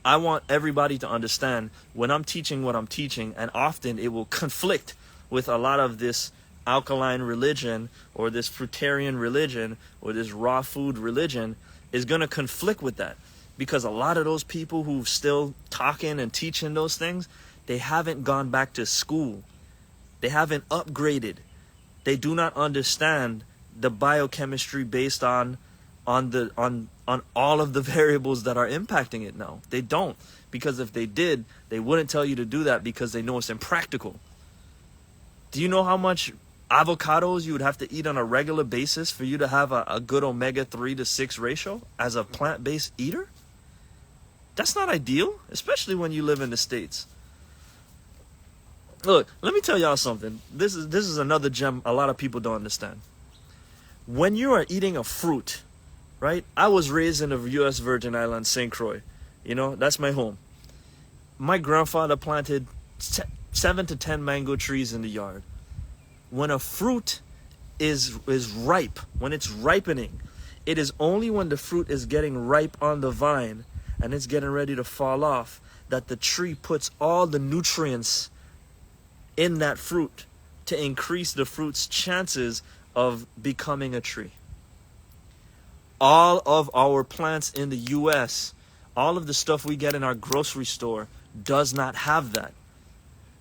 I want everybody to understand when I'm teaching what I'm teaching, and often it will conflict with a lot of this alkaline religion or this fruitarian religion or this raw food religion, is going to conflict with that. Because a lot of those people who still talking and teaching those things, they haven't gone back to school. They haven't upgraded. They do not understand the biochemistry based on all of the variables that are impacting it now. They don't. Because if they did, they wouldn't tell you to do that because they know it's impractical. Do you know how much avocados you would have to eat on a regular basis for you to have a good omega-3 to 6 ratio as a plant-based eater? That's not ideal, especially when you live in the States. Look, let me tell y'all something. This is another gem a lot of people don't understand. When you are eating a fruit, right? I was raised in the U.S. Virgin Islands, St. Croix. That's my home. My grandfather planted 7 to 10 mango trees in the yard. When a fruit is ripe, when it's ripening, it is only when the fruit is getting ripe on the vine and it's getting ready to fall off that the tree puts all the nutrients in that fruit to increase the fruit's chances of becoming a tree. All of our plants in the U.S., all of the stuff we get in our grocery store does not have that.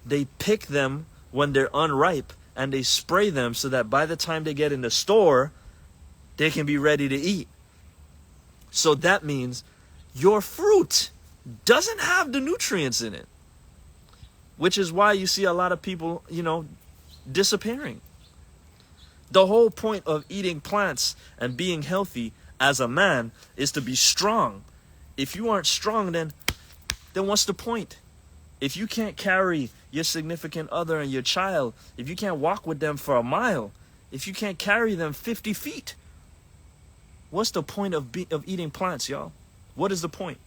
They pick them when they're unripe and they spray them so that by the time they get in the store, they can be ready to eat. So that means your fruit doesn't have the nutrients in it, which is why you see a lot of people, disappearing. The whole point of eating plants and being healthy as a man is to be strong. If you aren't strong, then what's the point? If you can't carry your significant other and your child, if you can't walk with them for a mile, if you can't carry them 50 feet, what's the point of eating plants, y'all? What is the point?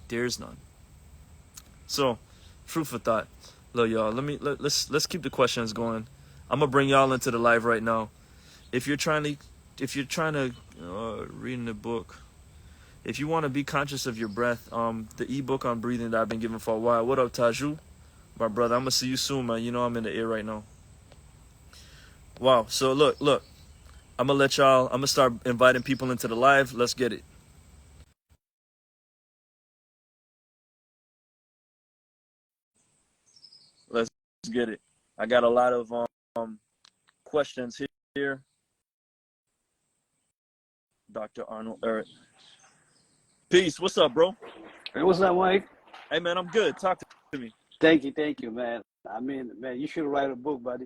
There's none. So, food for thought. Look, y'all, let's keep the questions going. I'm gonna bring y'all into the live right now. If you're trying to reading the book, if you want to be conscious of your breath, the ebook on breathing that I've been giving for a while. What up, Taju? My brother, I'm gonna see you soon, man. I'm in the air right now. Wow. So look. I'm gonna start inviting people into the live. Let's get it. Let's get it. I got a lot of questions here. Dr. Arnold Eric. Peace. What's up, bro? Hey, what's up, Mike? Hey, man, I'm good. Talk to me. Thank you, man. I mean, man, you should write a book, buddy.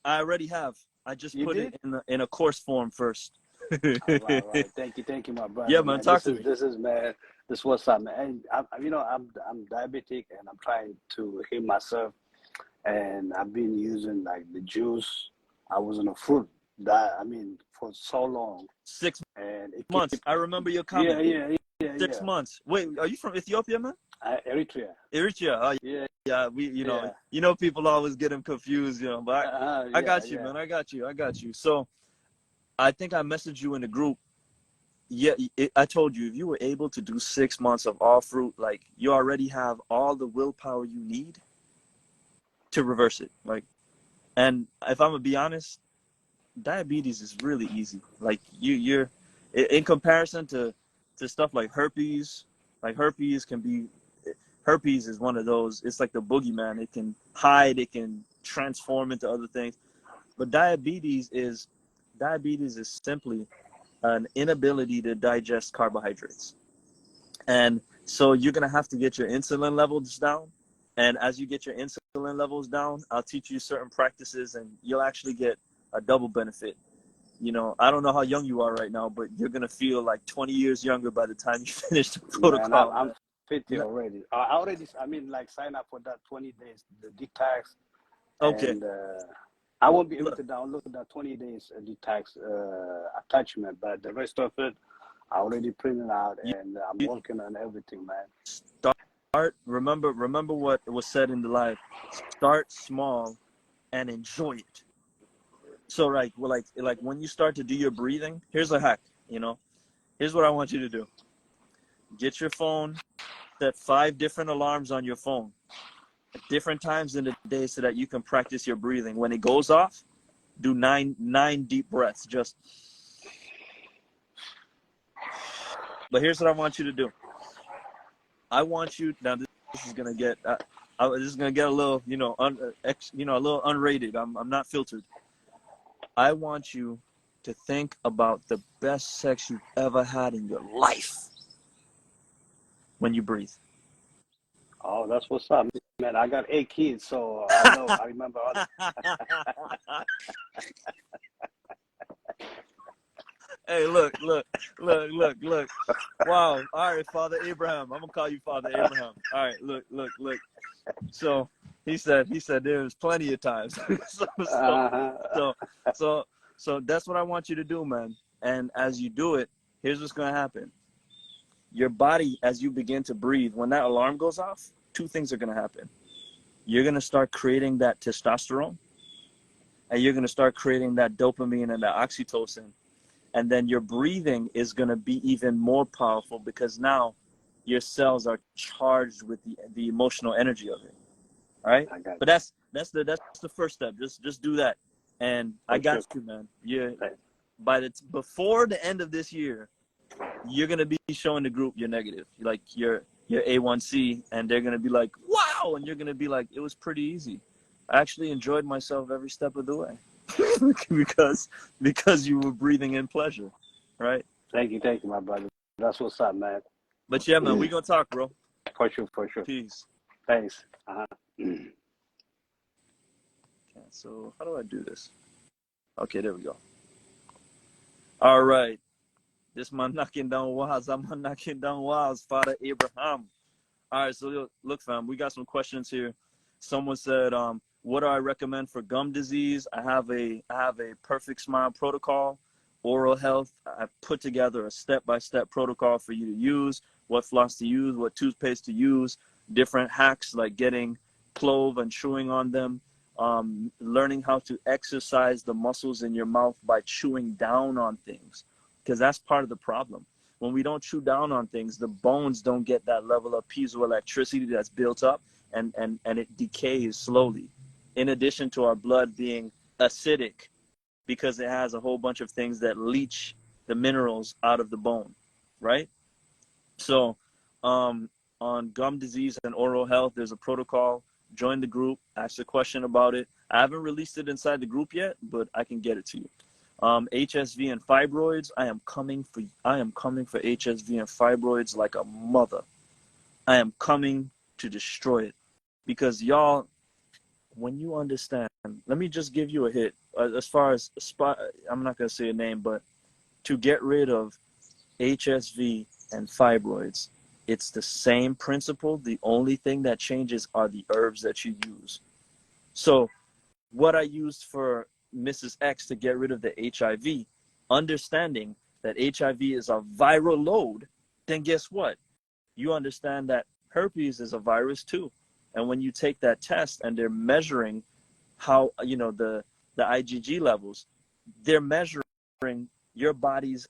I already have. I just You put did? it in a course form first. Right. Thank you, my brother. Yeah, man. Talk to me. This is, man. This what's up, man. And I'm diabetic, and I'm trying to heal myself. And I've been using like the juice. I was on a fruit that, I mean, for so long, 6 months. and I remember your yeah, comment. yeah, yeah, Six yeah. months. Wait, are you from Ethiopia, man? Eritrea. Eritrea. Oh, Yeah, yeah. yeah, People always get them confused, but I yeah, got you, yeah. man. I got you. So I think I messaged you in the group. Yeah, I told you if you were able to do 6 months of all fruit, like you already have all the willpower you need to reverse it. Like, and if I'm gonna be honest, diabetes is really easy. Like you're in comparison to stuff like herpes. Like herpes is one of those. It's like the boogeyman. It can hide. It can transform into other things. But diabetes is simply an inability to digest carbohydrates. And so you're going to have to get your insulin levels down. And as you get your insulin levels down, I'll teach you certain practices and you'll actually get a double benefit. I don't know how young you are right now, but you're going to feel like 20 years younger by the time you finish the Man, protocol, I'm man. 50 Yeah. already. I already, I mean, like sign up for that 20 days, the detox, Okay. and I won't be able Look, to download that 20 days detox attachment, but the rest of it, I already printed out you, and I'm you working on everything, man. start, remember what was said in the live. Start small and enjoy it. So like when you start to do your breathing, here's a hack, here's what I want you to do. Get your phone, set 5 different alarms on your phone at different times in the day so that you can practice your breathing. When it goes off, do nine deep breaths. But here's what I want you to do. I want you now. This is gonna get. This is gonna get a little, a little unrated. I'm not filtered. I want you to think about the best sex you've ever had in your life when you breathe. Oh, that's what's up, man. I got 8 kids, so I know. I remember all the. Hey, look. Wow. All right, Father Abraham. I'm gonna call you Father Abraham. All right, look. So he said there was plenty of times. so, so Uh-huh. so so so that's what I want you to do, man. And as you do it, here's what's gonna happen. Your body, as you begin to breathe, when that alarm goes off, 2 things are gonna happen. You're gonna start creating that testosterone, and you're gonna start creating that dopamine and that oxytocin. And then your breathing is going to be even more powerful because now your cells are charged with the emotional energy of it. All right. I got But that's the first step. Just do that. And I for got sure. you, man. You Thanks. before the end of this year, you're going to be showing the group you're negative, like your A1C, and they're going to be like, wow. And you're going to be like, it was pretty easy. I actually enjoyed myself every step of the way. because you were breathing in pleasure, right? Thank you, my brother. That's what's up, man. But yeah, man, we gonna talk, bro. For sure, for sure. Peace. Thanks. Okay, so how do I do this? Okay, there we go. All right, this man knocking down walls. I'm knocking down walls, Father Abraham. All right, so look, fam, we got some questions here. Someone said, what do I recommend for gum disease? I have a perfect smile protocol, oral health. I put together a step-by-step protocol for you to use, what floss to use, what toothpaste to use, different hacks like getting clove and chewing on them, learning how to exercise the muscles in your mouth by chewing down on things, because that's part of the problem. When we don't chew down on things, the bones don't get that level of piezoelectricity that's built up, and it decays slowly. In addition to our blood being acidic because it has a whole bunch of things that leach the minerals out of the bone, right? So on gum disease and oral health, there's a protocol. Join the group, ask a question about it. I haven't released it inside the group yet, but I can get it to you. HSV and fibroids, I am coming for HSV and fibroids like a mother. I am coming to destroy it, because y'all, when you understand, let me just give you a hit. As far as spot, I'm not gonna say a name, but to get rid of HSV and fibroids, it's the same principle. The only thing that changes are the herbs that you use. So what I used for Mrs. X to get rid of the HIV, understanding that HIV is a viral load, then guess what? You understand that herpes is a virus too. And when you take that test and they're measuring how, the IgG levels, they're measuring your body's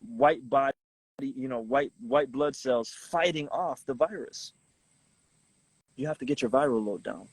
white body, white blood cells fighting off the virus. You have to get your viral load down.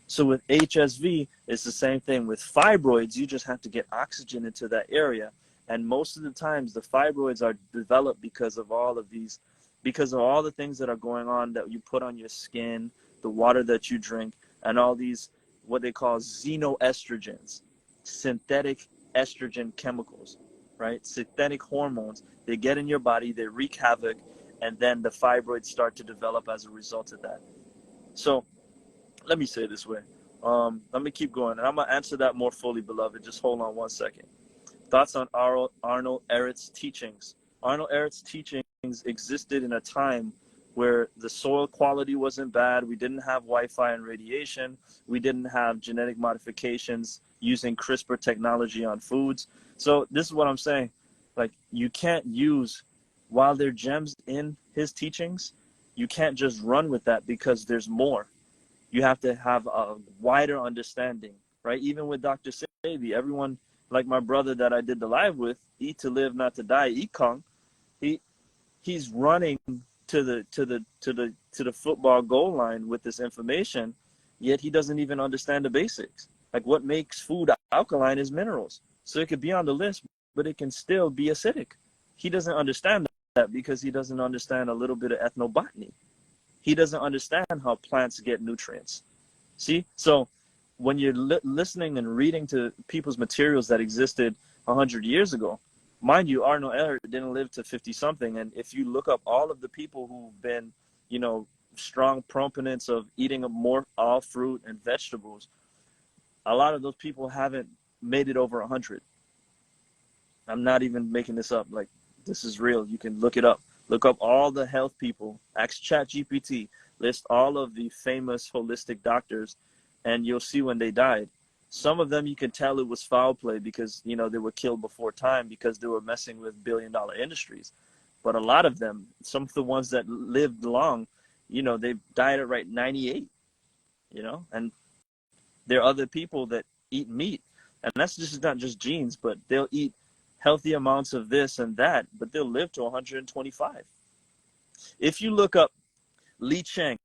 So with HSV, it's the same thing. With fibroids, you just have to get oxygen into that area. And most of the times, the fibroids are developed because of all the things that are going on that you put on your skin, the water that you drink, and all these, what they call xenoestrogens, synthetic estrogen chemicals, right? Synthetic hormones. They get in your body, they wreak havoc, and then the fibroids start to develop as a result of that. So let me say it this way. Let me keep going, and I'm going to answer that more fully, beloved. Just hold on one second. Thoughts on Arnold Ehret's teachings. Arnold Ehret's teachings existed in a time where the soil quality wasn't bad. We didn't have Wi-Fi and radiation. We didn't have genetic modifications using CRISPR technology on foods. So this is what I'm saying. Like, you can't use, while there are gems in his teachings, you can't just run with that because there's more. You have to have a wider understanding, right? Even with Dr. Sebi, everyone, like my brother that I did the live with, Eat to Live, Not to Die, Ekong, he's running to the football goal line with this information, yet he doesn't even understand the basics. Like, what makes food alkaline is minerals. So it could be on the list, but it can still be acidic. He doesn't understand that because he doesn't understand a little bit of ethnobotany. He doesn't understand how plants get nutrients. See? So when you're listening and reading to people's materials that existed 100 years ago, mind you, Arnold Ehret didn't live to 50-something. And if you look up all of the people who've been, strong proponents of eating more all fruit and vegetables, a lot of those people haven't made it over 100. I'm not even making this up. Like, this is real. You can look it up. Look up all the health people. Ask ChatGPT. List all of the famous holistic doctors, and you'll see when they died. Some of them you can tell it was foul play because, they were killed before time because they were messing with billion-dollar industries. But a lot of them, some of the ones that lived long, they died at right 98, and there are other people that eat meat. And that's just not just genes, but they'll eat healthy amounts of this and that, but they'll live to 125. If you look up Li Cheng,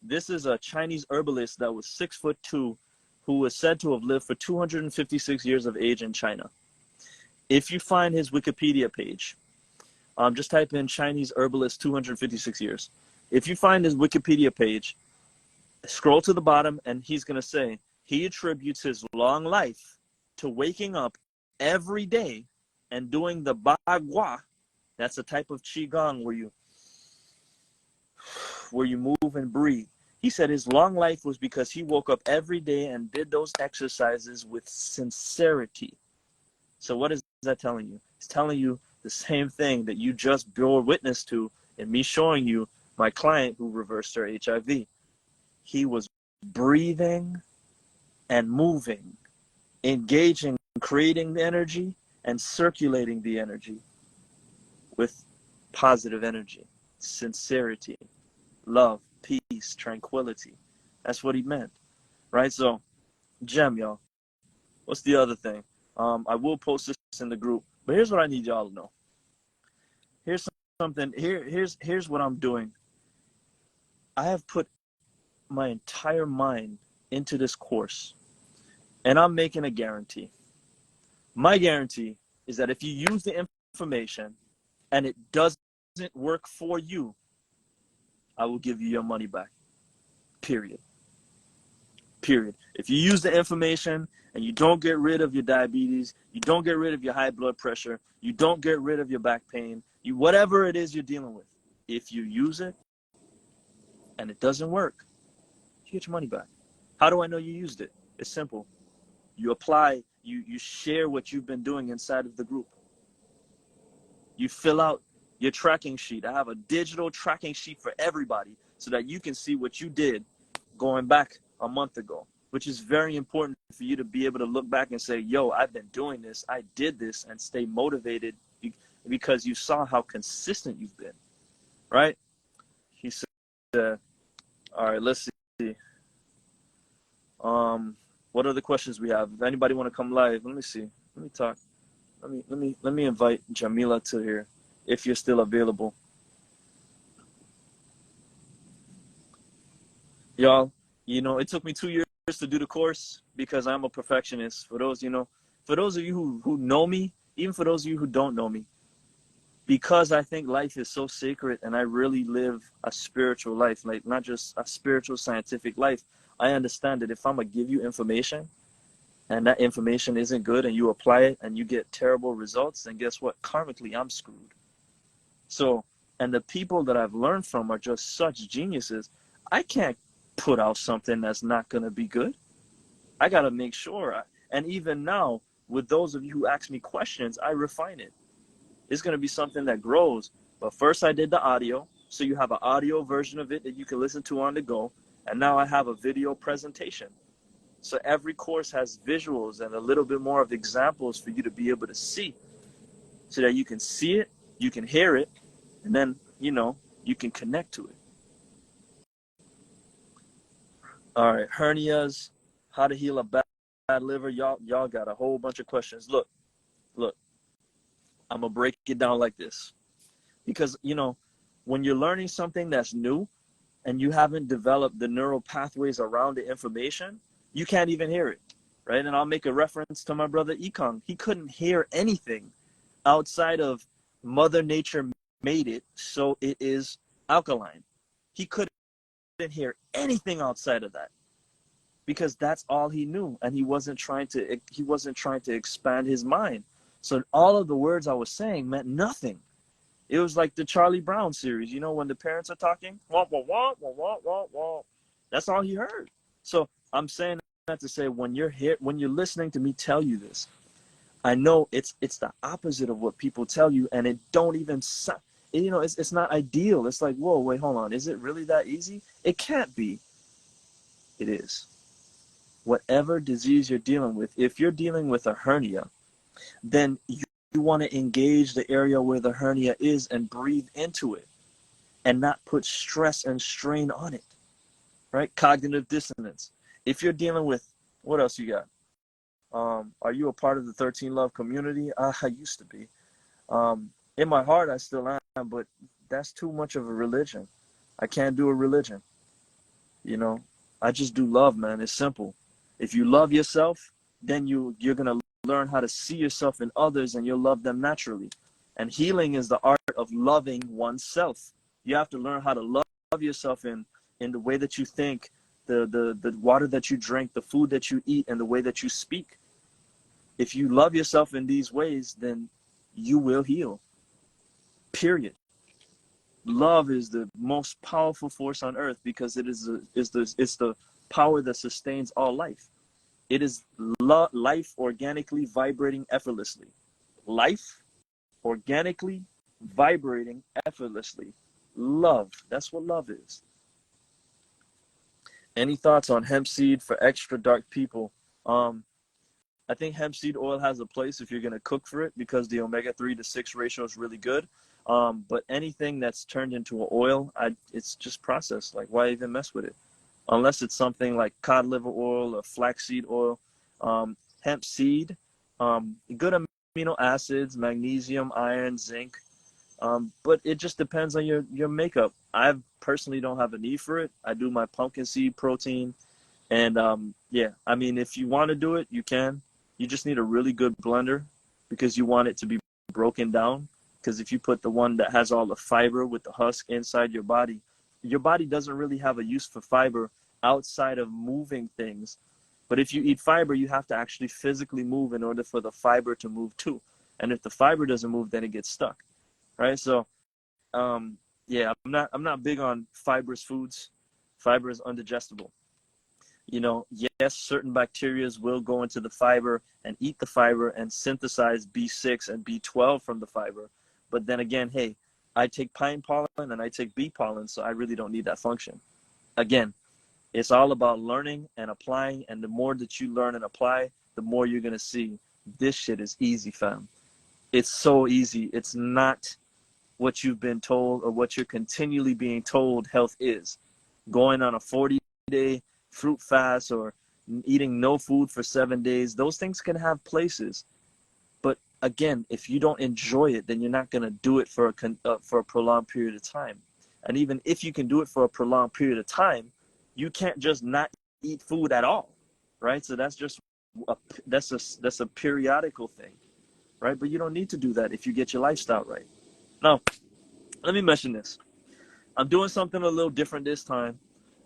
this is a Chinese herbalist that was 6'2", who was said to have lived for 256 years of age in China. If you find his Wikipedia page, just type in Chinese herbalist 256 years. If you find his Wikipedia page, scroll to the bottom, and he's going to say he attributes his long life to waking up every day and doing the bagua. That's a type of qigong where you move and breathe. He said his long life was because he woke up every day and did those exercises with sincerity. So what is that telling you? It's telling you the same thing that you just bore witness to in me showing you my client who reversed her HIV. He was breathing and moving, engaging, creating the energy, and circulating the energy with positive energy, sincerity, love, peace, tranquility. That's what he meant, right? So, gem, y'all. What's the other thing? I will post this in the group, but here's what I need y'all to know. Here's something. Here's what I'm doing. I have put my entire mind into this course, and I'm making a guarantee. My guarantee is that if you use the information and it doesn't work for you, I will give you your money back. Period. If you use the information and you don't get rid of your diabetes, you don't get rid of your high blood pressure, you don't get rid of your back pain, whatever it is you're dealing with, if you use it and it doesn't work, you get your money back. How do I know you used it? It's simple. You apply, you share what you've been doing inside of the group. You fill out your tracking sheet. I have a digital tracking sheet for everybody so that you can see what you did going back a month ago. which is very important for you to be able to look back and say, yo, I've been doing this, I did this, and stay motivated because you saw how consistent you've been, right? He said, all right, let's see. What other questions we have? If anybody want to come live, let me see. Let me talk. Let me invite Jamila to here, if you're still available. Y'all, you know, it took me 2 years to do the course because I'm a perfectionist. For those, you know, for those of you who know me, even for those of you who don't know me, because I think life is so sacred and I really live a spiritual life, like not just a spiritual scientific life. I understand that if I'm gonna give you information and that information isn't good and you apply it and you get terrible results, then guess what? Karmically, I'm screwed. So, and the people that I've learned from are just such geniuses. I can't put out something that's not going to be good. I got to make sure. And even now, with those of you who ask me questions, I refine it. It's going to be something that grows. But first I did the audio. So you have an audio version of it that you can listen to on the go. And now I have a video presentation. So every course has visuals and a little bit more of examples for you to be able to see, so that you can see it, you can hear it, and then, you know, you can connect to it. All right, hernias, how to heal a bad liver. Y'all got a whole bunch of questions. Look, I'm gonna break it down like this, because, you know, when you're learning something that's new and you haven't developed the neural pathways around the information, you can't even hear it, right? And I'll make a reference to my brother Ekong. He couldn't hear anything outside of Mother Nature made it so it is alkaline. He couldn't hear anything outside of that because that's all he knew, and he wasn't trying to expand his mind. So all of the words I was saying meant nothing. It was like the Charlie Brown series, you know, when the parents are talking, wah, wah, wah, wah, wah, wah, wah. That's all he heard. So I'm saying that to say, when you're listening to me tell you this, I know it's the opposite of what people tell you, and it don't even sound, you know, it's not ideal. It's like, whoa, wait, hold on. Is it really that easy? It can't be. It is. Whatever disease you're dealing with, if you're dealing with a hernia, then you want to engage the area where the hernia is and breathe into it and not put stress and strain on it, right? Cognitive dissonance. If you're dealing with, what else you got? Are you a part of the 13 Love community? I used to be. In my heart, I still am, but that's too much of a religion. I can't do a religion. You know, I just do love, man. It's simple. If you love yourself, then you're going to learn how to see yourself in others, and you'll love them naturally. And healing is the art of loving oneself. You have to learn how to love yourself in the way that you think, the water that you drink, the food that you eat, and the way that you speak. If you love yourself in these ways, then you will heal. Period. Love is the most powerful force on earth because it's the power that sustains all life. It is life organically vibrating effortlessly. Life organically vibrating effortlessly. Love. That's what love is. Any thoughts on hemp seed for extra dark people? I think hemp seed oil has a place if you're going to cook for it, because the omega-3 to 6 ratio is really good. But anything that's turned into an oil, it's just processed. Like, why even mess with it? Unless it's something like cod liver oil or flaxseed oil. Hemp seed, good amino acids, magnesium, iron, zinc. But it just depends on your makeup. I personally don't have a need for it. I do my pumpkin seed protein. And yeah, I mean, if you want to do it, you can. You just need a really good blender because you want it to be broken down. Because if you put the one that has all the fiber with the husk inside your body doesn't really have a use for fiber outside of moving things. But if you eat fiber, you have to actually physically move in order for the fiber to move too. And if the fiber doesn't move, then it gets stuck, right? So, yeah, I'm not big on fibrous foods. Fiber is undigestible. You know, yes, certain bacteria will go into the fiber and eat the fiber and synthesize B6 and B12 from the fiber. But then again, hey, I take pine pollen and I take bee pollen, so I really don't need that function. Again, It's all about learning and applying, and the more that you learn and apply, the more you're going to see this shit is easy, fam. It's so easy. It's not what you've been told or what you're continually being told health is. Going on a 40-day fruit fast or eating no food for 7 days, those things can have places. But again, if you don't enjoy it, then you're not going to do it for a prolonged period of time. And even if you can do it for a prolonged period of time, you can't just not eat food at all, right? So that's just that's a periodical thing, right? But you don't need to do that if you get your lifestyle right. Now, let me mention this. I'm doing something a little different this time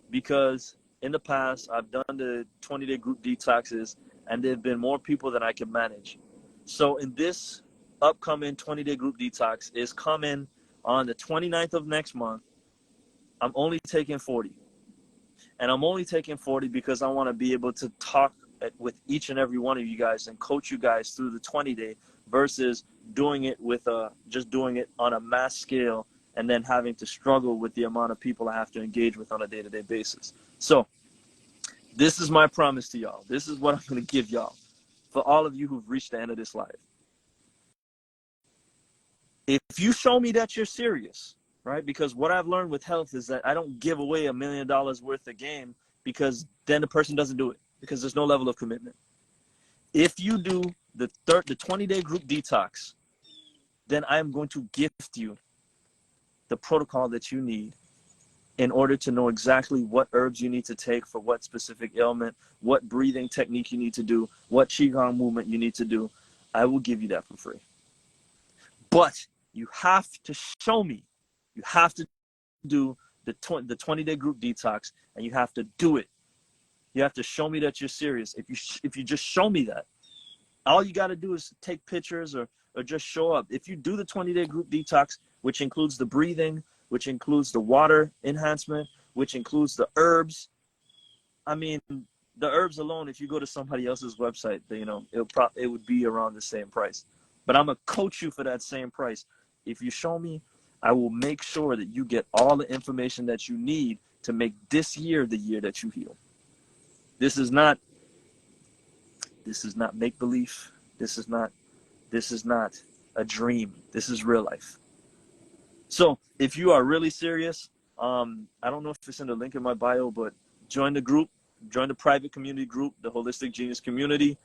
because in the past, I've done the 20-day group detoxes, and there have been more people than I can manage. So in this upcoming 20-day group detox is coming on the 29th of next month. I'm only taking 40. And I'm only taking 40 because I want to be able to talk with each and every one of you guys and coach you guys through the 20-day versus doing it with just doing it on a mass scale and then having to struggle with the amount of people I have to engage with on a day-to-day basis. So this is my promise to y'all. This is what I'm going to give y'all for all of you who've reached the end of this life. If you show me that you're serious, right? Because what I've learned with health is that I don't give away $1 million worth of game because then the person doesn't do it because there's no level of commitment. If you do the 20-day group detox, then I am going to gift you the protocol that you need in order to know exactly what herbs you need to take for what specific ailment, what breathing technique you need to do, what Qigong movement you need to do. I will give you that for free. But you have to show me. You have to do the 20-day group detox, and you have to do it. You have to show me that you're serious. If you just show me that, all you got to do is take pictures or just show up. If you do the 20-day group detox, which includes the breathing, which includes the water enhancement, which includes the herbs, I mean, the herbs alone, if you go to somebody else's website, it would be around the same price. But I'm going to coach you for that same price. If you show me, I will make sure that you get all the information that you need to make this year the year that you heal. This is not make-believe. This is not a dream. This is real life. So if you are really serious, I don't know if it's in the link in my bio, but join the group, join the private community group, the Holistic Genius Community.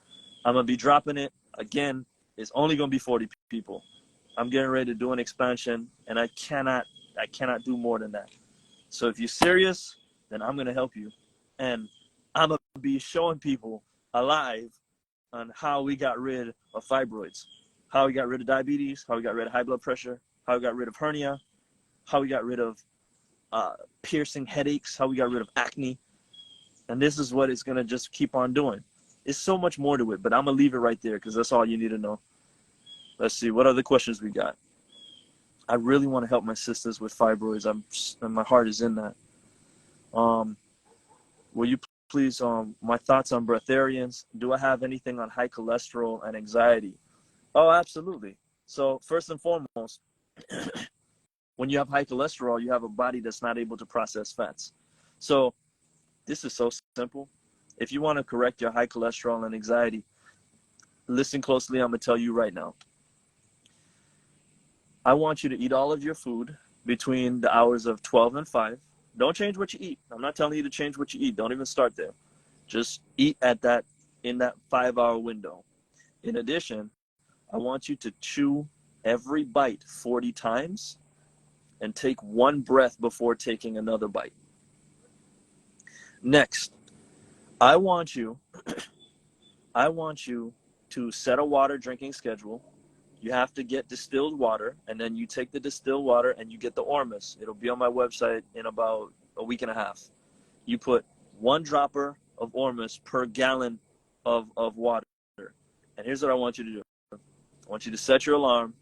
I'm going to be dropping it. Again, it's only going to be 40 people. I'm getting ready to do an expansion, and I cannot do more than that. So if you're serious, then I'm going to help you. And I'm going to be showing people alive on how we got rid of fibroids, how we got rid of diabetes, how we got rid of high blood pressure, how we got rid of hernia, how we got rid of piercing headaches, how we got rid of acne. And this is what it's going to just keep on doing. It's so much more to it, but I'm going to leave it right there because that's all you need to know. Let's see, what other questions we got? I really want to help my sisters with fibroids. And my heart is in that. Will you please, my thoughts on breatharians. Do I have anything on high cholesterol and anxiety? Oh, absolutely. So first and foremost, when you have high cholesterol, you have a body that's not able to process fats. So this is so simple. If you want to correct your high cholesterol and anxiety, listen closely. I'm going to tell you right now. I want you to eat all of your food between the hours of 12 and 5. Don't change what you eat. I'm not telling you to change what you eat. Don't even start there. Just eat in that 5-hour window. In addition, I want you to chew every bite 40 times and take one breath before taking another bite. Next, I want you to set a water drinking schedule. You have to get distilled water, and then you take the distilled water and you get the Ormus. It'll be on my website in about a week and a half. You put 1 dropper of Ormus per gallon of water. And here's what I want you to do. I want you to set your alarm.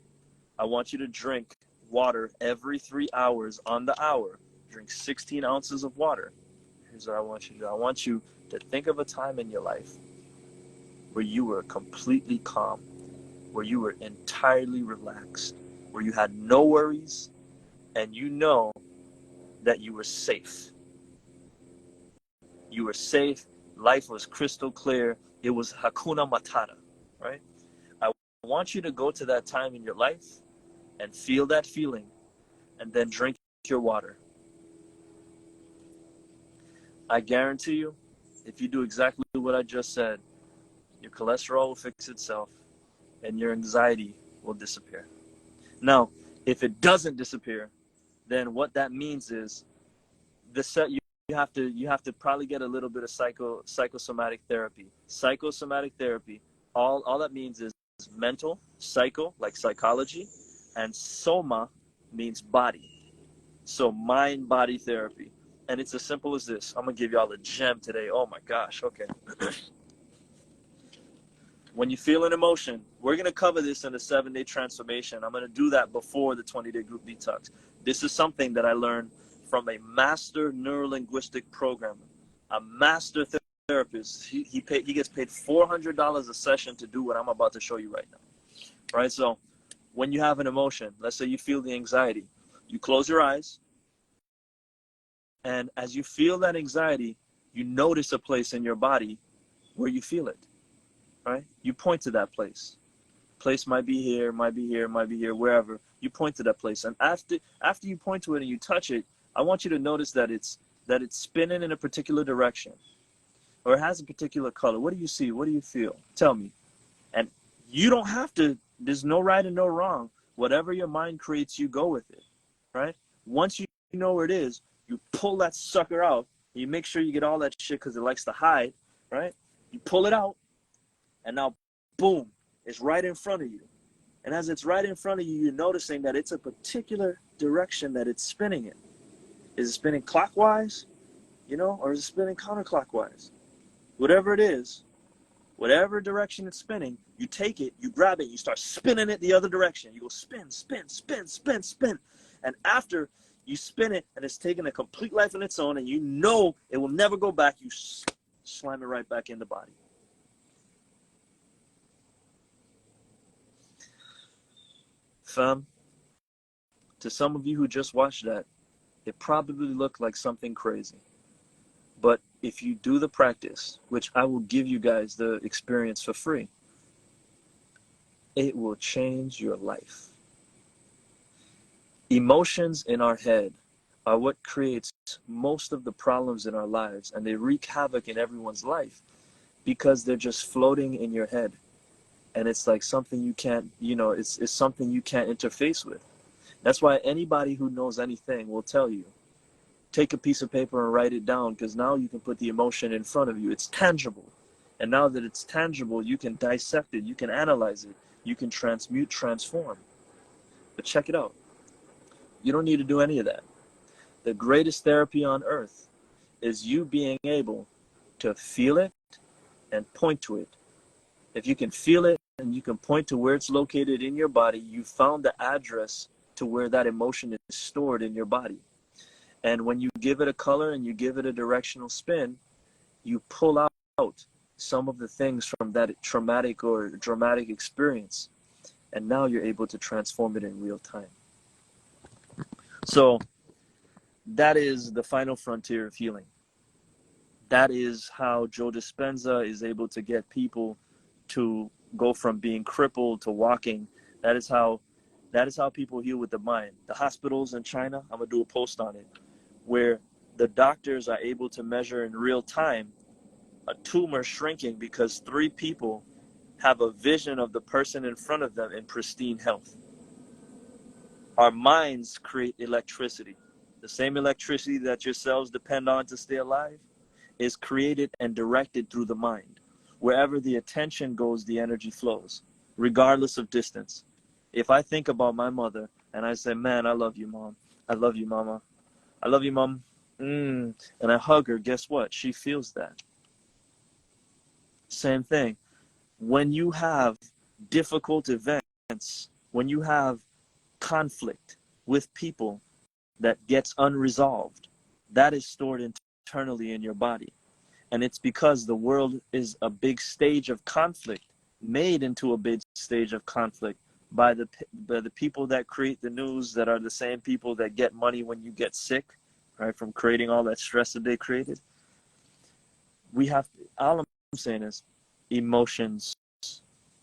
I want you to drink water every 3 hours on the hour. Drink 16 ounces of water. Here's what I want you to do. I want you to think of a time in your life where you were completely calm, where you were entirely relaxed, where you had no worries, and you know that you were safe. You were safe. Life was crystal clear. It was Hakuna Matata, right? I want you to go to that time in your life and feel that feeling and then drink your water. I guarantee you, if you do exactly what I just said, your cholesterol will fix itself and your anxiety will disappear. Now, if it doesn't disappear, then what that means is you have to probably get a little bit of psychosomatic therapy. Psychosomatic therapy, all that means is mental, psycho like psychology, and soma means body. So mind body therapy. And it's as simple as this. I'm gonna give y'all a gem today. Oh my gosh, okay. When you feel an emotion, we're going to cover this in the 7-day transformation. I'm going to do that before the 20-day group detox. This is something that I learned from a master neurolinguistic programmer, a master therapist. He gets paid $400 a session to do what I'm about to show you right now. Right? So when you have an emotion, let's say you feel the anxiety, you close your eyes, and as you feel that anxiety, you notice a place in your body where you feel it. Right? You point to that place. Place might be here, might be here, might be here, wherever. You point to that place. And after you point to it and you touch it, I want you to notice that it's spinning in a particular direction. Or it has a particular color. What do you see? What do you feel? Tell me. And you don't have to, there's no right and no wrong. Whatever your mind creates, you go with it. Right? Once you know where it is, you pull that sucker out. And you make sure you get all that shit because it likes to hide. Right? You pull it out. And now, boom, it's right in front of you. And as it's right in front of you, you're noticing that it's a particular direction that it's spinning in. Is it spinning clockwise, or is it spinning counterclockwise? Whatever it is, whatever direction it's spinning, you take it, you grab it, you start spinning it the other direction. You go spin, spin, spin, spin, spin. And after you spin it and it's taken a complete life on its own and you know it will never go back, you slam it right back in the body. Fam, to some of you who just watched that, it probably looked like something crazy. But if you do the practice, which I will give you guys the experience for free, it will change your life. Emotions in our head are what creates most of the problems in our lives, and they wreak havoc in everyone's life because they're just floating in your head. And it's like something you can't, it's something you can't interface with. That's why anybody who knows anything will tell you, take a piece of paper and write it down, because now you can put the emotion in front of you. It's tangible. And now that it's tangible, you can dissect it, you can analyze it, you can transmute, transform. But check it out. You don't need to do any of that. The greatest therapy on earth is you being able to feel it and point to it. If you can feel it and you can point to where it's located in your body, you found the address to where that emotion is stored in your body. And when you give it a color and you give it a directional spin, you pull out some of the things from that traumatic or dramatic experience. And now you're able to transform it in real time. So that is the final frontier of healing. That is how Joe Dispenza is able to get people to go from being crippled to walking. That is how people heal with the mind. The hospitals in China, I'm going to do a post on it, where the doctors are able to measure in real time a tumor shrinking because 3 people have a vision of the person in front of them in pristine health. Our minds create electricity. The same electricity that your cells depend on to stay alive is created and directed through the mind. Wherever the attention goes, the energy flows, regardless of distance. If I think about my mother and I say, man, I love you, Mom. I love you, Mama. I love you, Mom. And I hug her, guess what? She feels that. Same thing. When you have difficult events, when you have conflict with people that gets unresolved, that is stored internally in your body. And it's because the world is a big stage of conflict, made into a big stage of conflict by the people that create the news, that are the same people that get money when you get sick, right, from creating all that stress that they created. we have, all I'm saying is emotions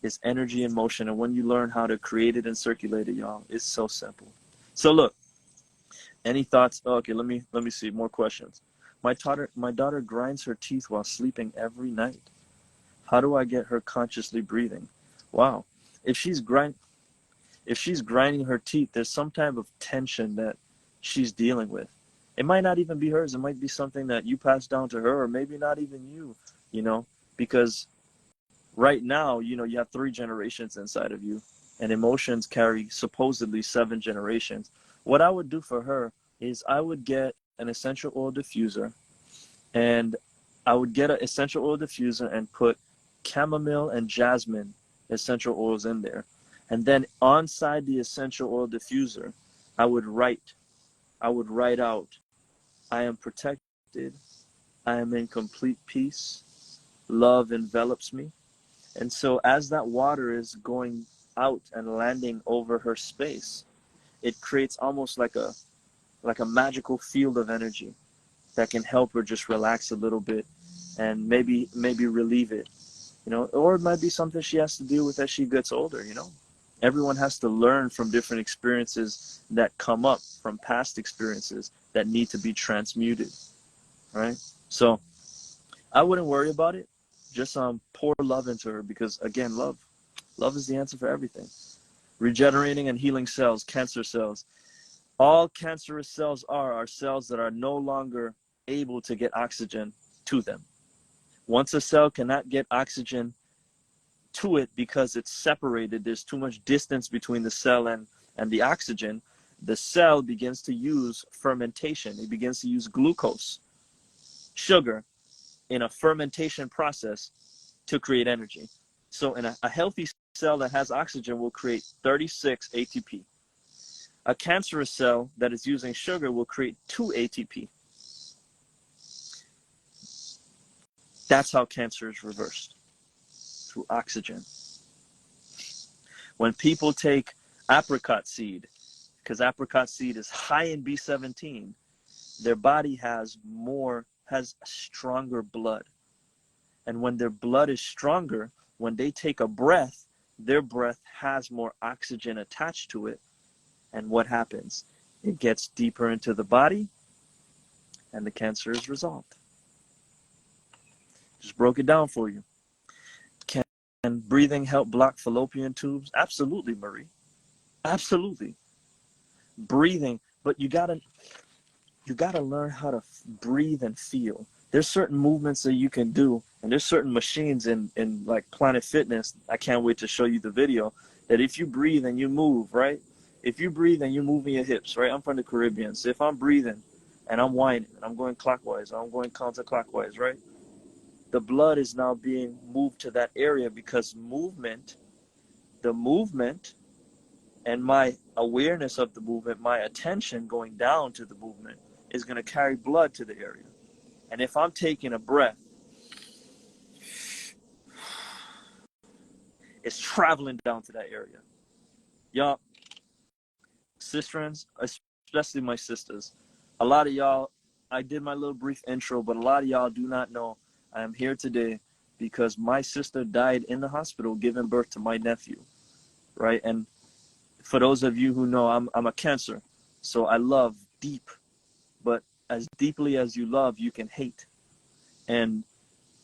is energy in motion. And when you learn how to create it and circulate it, y'all, it's so simple. So look, any thoughts? Oh, okay, let me see more questions. My daughter grinds her teeth while sleeping every night. How do I get her consciously breathing? Wow. If she's grinding her teeth, there's some type of tension that she's dealing with. It might not even be hers. It might be something that you passed down to her, or maybe not even you, you know, because right now, you have 3 generations inside of you, and emotions carry supposedly 7 generations. What I would do for her is I would get an essential oil diffuser, and I would get an essential oil diffuser and put chamomile and jasmine essential oils in there. And then inside the essential oil diffuser, I would write out, I am protected, I am in complete peace, love envelops me. And so as that water is going out and landing over her space, it creates almost like a magical field of energy that can help her just relax a little bit and maybe relieve it, or it might be something she has to deal with as she gets older. Everyone has to learn from different experiences that come up from past experiences that need to be transmuted, right? So I wouldn't worry about it. Just pour love into her, because again, love is the answer for everything. Regenerating and healing cells, cancer cells. All cancerous cells are cells that are no longer able to get oxygen to them. Once a cell cannot get oxygen to it because it's separated, there's too much distance between the cell and the oxygen, the cell begins to use fermentation. It begins to use glucose, sugar, in a fermentation process to create energy. So in a healthy cell that has oxygen will create 36 ATP. A cancerous cell that is using sugar will create 2 ATP. That's how cancer is reversed, through oxygen. When people take apricot seed, because apricot seed is high in B17, their body has stronger blood. And when their blood is stronger, when they take a breath, their breath has more oxygen attached to it. And what happens? It gets deeper into the body, and the cancer is resolved. Just broke it down for you. Can breathing help block fallopian tubes? Absolutely, Marie. Absolutely. Breathing, but you gotta learn how to breathe and feel. There's certain movements that you can do, and there's certain machines in like Planet Fitness. I can't wait to show you the video. That if you breathe and you move, right? If you breathe and you're moving your hips, right? I'm from the Caribbean, so if I'm breathing and I'm whining and I'm going clockwise, or I'm going counterclockwise, right? The blood is now being moved to that area, because the movement, and my awareness of the movement, my attention going down to the movement, is going to carry blood to the area. And if I'm taking a breath, it's traveling down to that area. Y'all, sisterins, especially my sisters, a lot of y'all, I did my little brief intro, but a lot of y'all do not know I am here today because my sister died in the hospital giving birth to my nephew, right? And for those of you who know, I'm a Cancer, so I love deep, but as deeply as you love, you can hate. And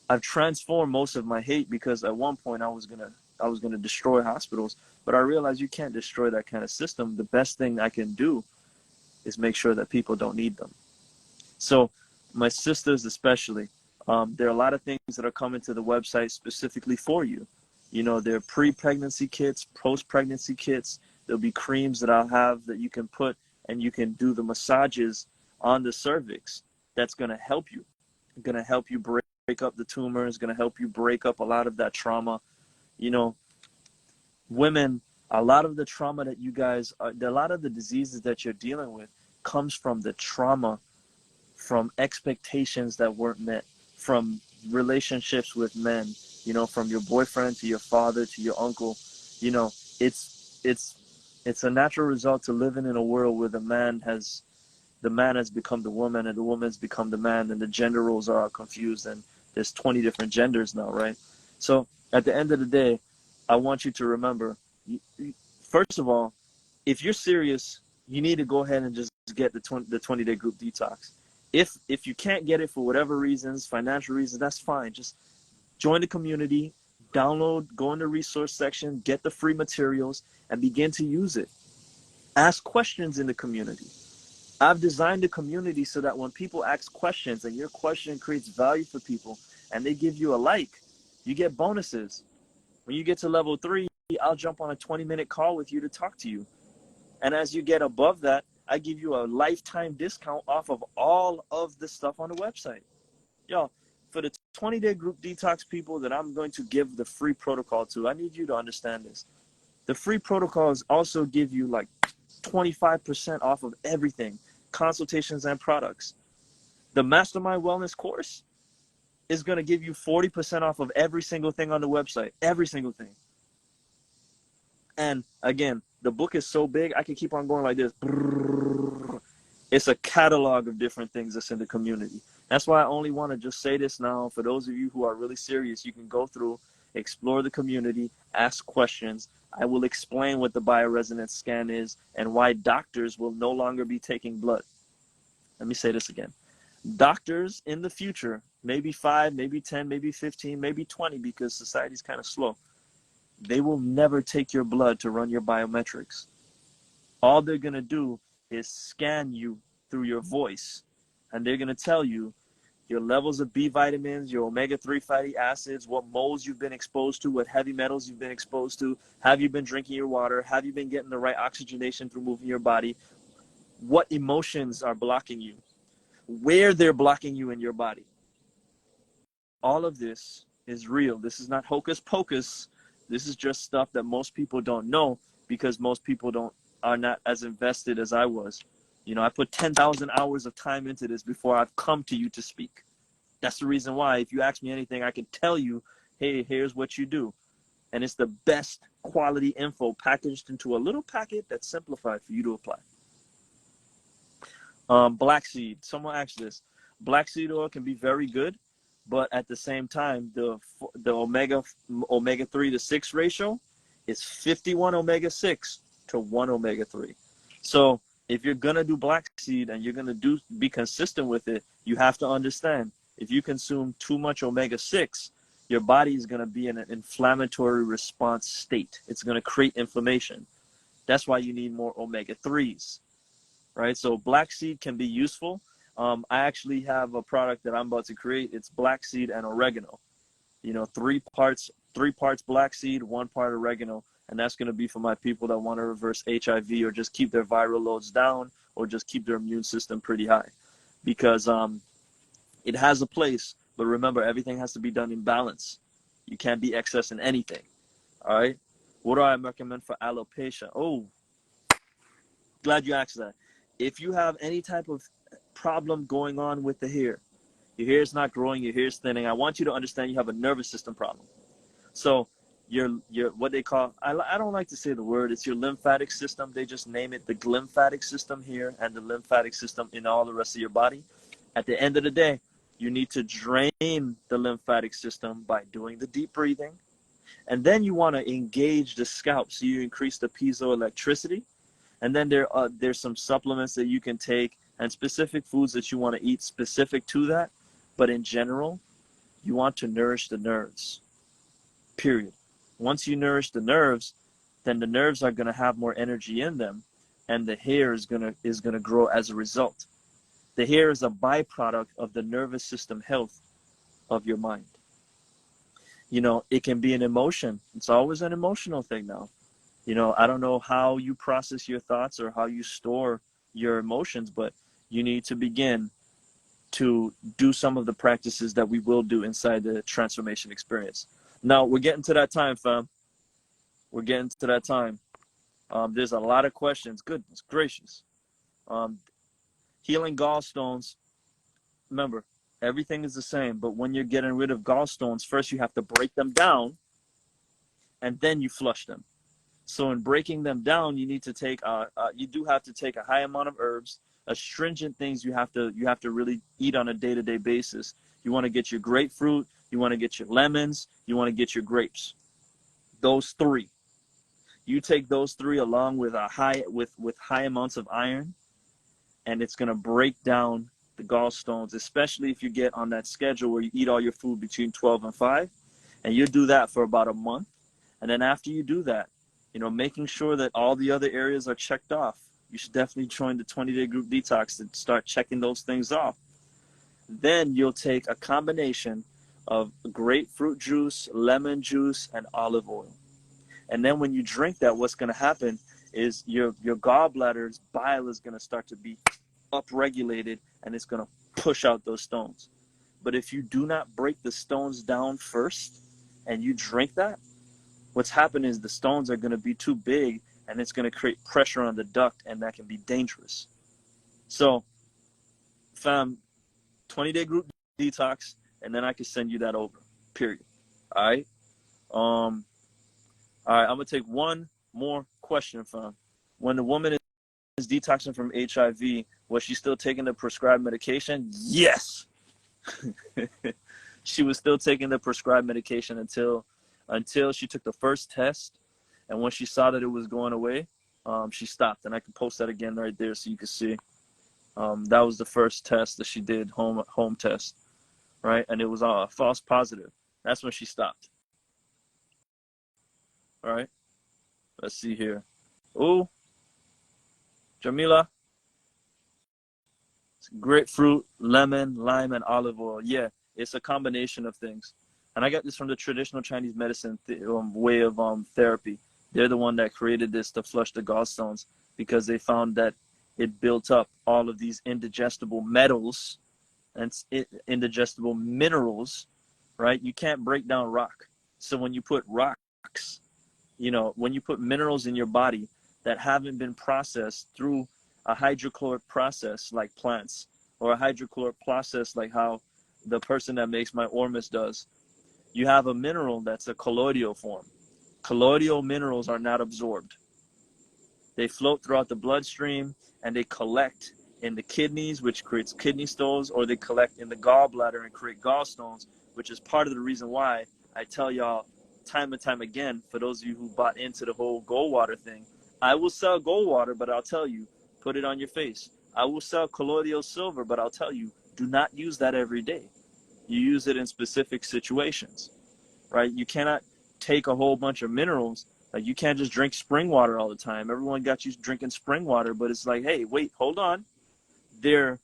I've transformed most of my hate, because at one point I was gonna destroy hospitals, but I realized you can't destroy that kind of system. The best thing I can do is make sure that people don't need them. So my sisters especially, there are a lot of things that are coming to the website specifically for you. There are pre-pregnancy kits, post-pregnancy kits. There'll be creams that I'll have that you can put, and you can do the massages on the cervix. That's going to help you. Going to help you break up the tumor. It's going to help you break up a lot of that trauma. Women, a lot of the trauma that you guys, a lot of the diseases that you're dealing with comes from the trauma, from expectations that weren't met, from relationships with men, from your boyfriend to your father to your uncle. It's a natural result to living in a world where the man has become the woman, and the woman's become the man, and the gender roles are all confused, and there's 20 different genders now, right? So at the end of the day, I want you to remember, first of all, if you're serious, you need to go ahead and just get the 20-day group detox. If you can't get it for whatever reasons, financial reasons, that's fine. Just join the community, download, go in the resource section, get the free materials, and begin to use it. Ask questions in the community. I've designed the community so that when people ask questions and your question creates value for people and they give you a like, you get bonuses. When you get to level 3, I'll jump on a 20-minute call with you to talk to you. And as you get above that, I give you a lifetime discount off of all of the stuff on the website. Yo, for the 20-day group detox people that I'm going to give the free protocol to, I need you to understand this. The free protocols also give you like 25% off of everything, consultations and products. The Mastermind Wellness course is going to give you 40% off of every single thing on the website, every single thing. And again, the book is so big, I can keep on going like this. It's a catalog of different things that's in the community. That's why I only want to just say this now. For those of you who are really serious, you can go through, explore the community, ask questions. I will explain what the bioresonance scan is and why doctors will no longer be taking blood. Let me say this again. Doctors in the future, maybe 5, maybe 10, maybe 15, maybe 20, because society's kind of slow, they will never take your blood to run your biometrics. All they're going to do is scan you through your voice, and they're going to tell you your levels of B vitamins, your omega-3 fatty acids, what molds you've been exposed to, what heavy metals you've been exposed to, have you been drinking your water, have you been getting the right oxygenation through moving your body, what emotions are blocking you, where they're blocking you in your body. All of this is real. This is not hocus pocus. This is just stuff that most people don't know because most people are not as invested as I was. You know, I put 10,000 hours of time into this before I've come to you to speak. That's the reason why if you ask me anything, I can tell you, hey, here's what you do. And it's the best quality info packaged into a little packet that's simplified for you to apply. Black seed. Someone asked this. Black seed oil can be very good, but at the same time, the omega-3 to 6 ratio is 51 omega-6 to 1 omega-3. So if you're going to do black seed and you're going to be consistent with it, you have to understand, if you consume too much omega-6, your body is going to be in an inflammatory response state. It's going to create inflammation. That's why you need more omega-3s, right? So black seed can be useful. I actually have a product that I'm about to create. It's black seed and oregano. You know, 3 parts black seed, 1 part oregano. And that's going to be for my people that want to reverse HIV or just keep their viral loads down or just keep their immune system pretty high. Because it has a place, but remember, everything has to be done in balance. You can't be excess in anything. All right? What do I recommend for alopecia? Oh, glad you asked that. If you have any type of problem going on with the hair, your hair is not growing, your hair is thinning, I want you to understand you have a nervous system problem. So your what they call, I don't like to say the word, it's your lymphatic system. They just name it the glymphatic system here and the lymphatic system in all the rest of your body. At the end of the day, you need to drain the lymphatic system by doing the deep breathing. And then you want to engage the scalp, so you increase the piezoelectricity. And then there's some supplements that you can take and specific foods that you want to eat specific to that. But in general, you want to nourish the nerves, period. Once you nourish the nerves, then the nerves are going to have more energy in them, and the hair is going to grow as a result. The hair is a byproduct of the nervous system health of your mind. You know, it can be an emotion. It's always an emotional thing now. You know, I don't know how you process your thoughts or how you store your emotions, but you need to begin to do some of the practices that we will do inside the transformation experience. Now, we're getting to that time, fam. We're getting to that time. There's a lot of questions. Goodness gracious. Healing gallstones. Remember, everything is the same, but when you're getting rid of gallstones, first you have to break them down, and then you flush them. So in breaking them down, you need to take you do have to take a high amount of herbs, astringent things you have to really eat on a day-to-day basis. You want to get your grapefruit. You want to get your lemons. You want to get your grapes. Those three. You take those three along with high amounts of iron, and it's going to break down the gallstones, especially if you get on that schedule where you eat all your food between 12 and 5. And you do that for about a month. And then after you do that, making sure that all the other areas are checked off. You should definitely join the 20-day group detox to start checking those things off. Then you'll take a combination of grapefruit juice, lemon juice, and olive oil. And then when you drink that, what's going to happen is your gallbladder's bile is going to start to be upregulated, and it's going to push out those stones. But if you do not break the stones down first and you drink that, what's happening is the stones are going to be too big, and it's going to create pressure on the duct, and that can be dangerous. So, fam, 20-day group detox, and then I can send you that over, period. All right? All right, I'm going to take one more question, fam. When the woman is detoxing from HIV, was she still taking the prescribed medication? Yes. She was still taking the prescribed medication until she took the first test, and when she saw that it was going away, she stopped. And I can post that again right there so you can see. That was the first test that she did, home test, right? And it was a false positive. That's when she stopped. All right, let's see here. Oh, Jamila, grapefruit, lemon, lime, and olive oil. Yeah, it's a combination of things. And I got this from the traditional Chinese medicine way of therapy. They're the one that created this to flush the gallstones, because they found that it built up all of these indigestible metals and indigestible minerals, right? You can't break down rock. So when you put rocks, when you put minerals in your body that haven't been processed through a hydrochloric process like plants, or a hydrochloric process like how the person that makes my Ormus does, you have a mineral that's a colloidal form. Colloidal minerals are not absorbed. They float throughout the bloodstream, and they collect in the kidneys, which creates kidney stones, or they collect in the gallbladder and create gallstones, which is part of the reason why I tell y'all time and time again, for those of you who bought into the whole gold water thing, I will sell gold water, but I'll tell you, put it on your face. I will sell colloidal silver, but I'll tell you, do not use that every day. You use it in specific situations, right? You cannot take a whole bunch of minerals. Like, you can't just drink spring water all the time. Everyone got you drinking spring water, but it's like, hey, wait, hold on. There are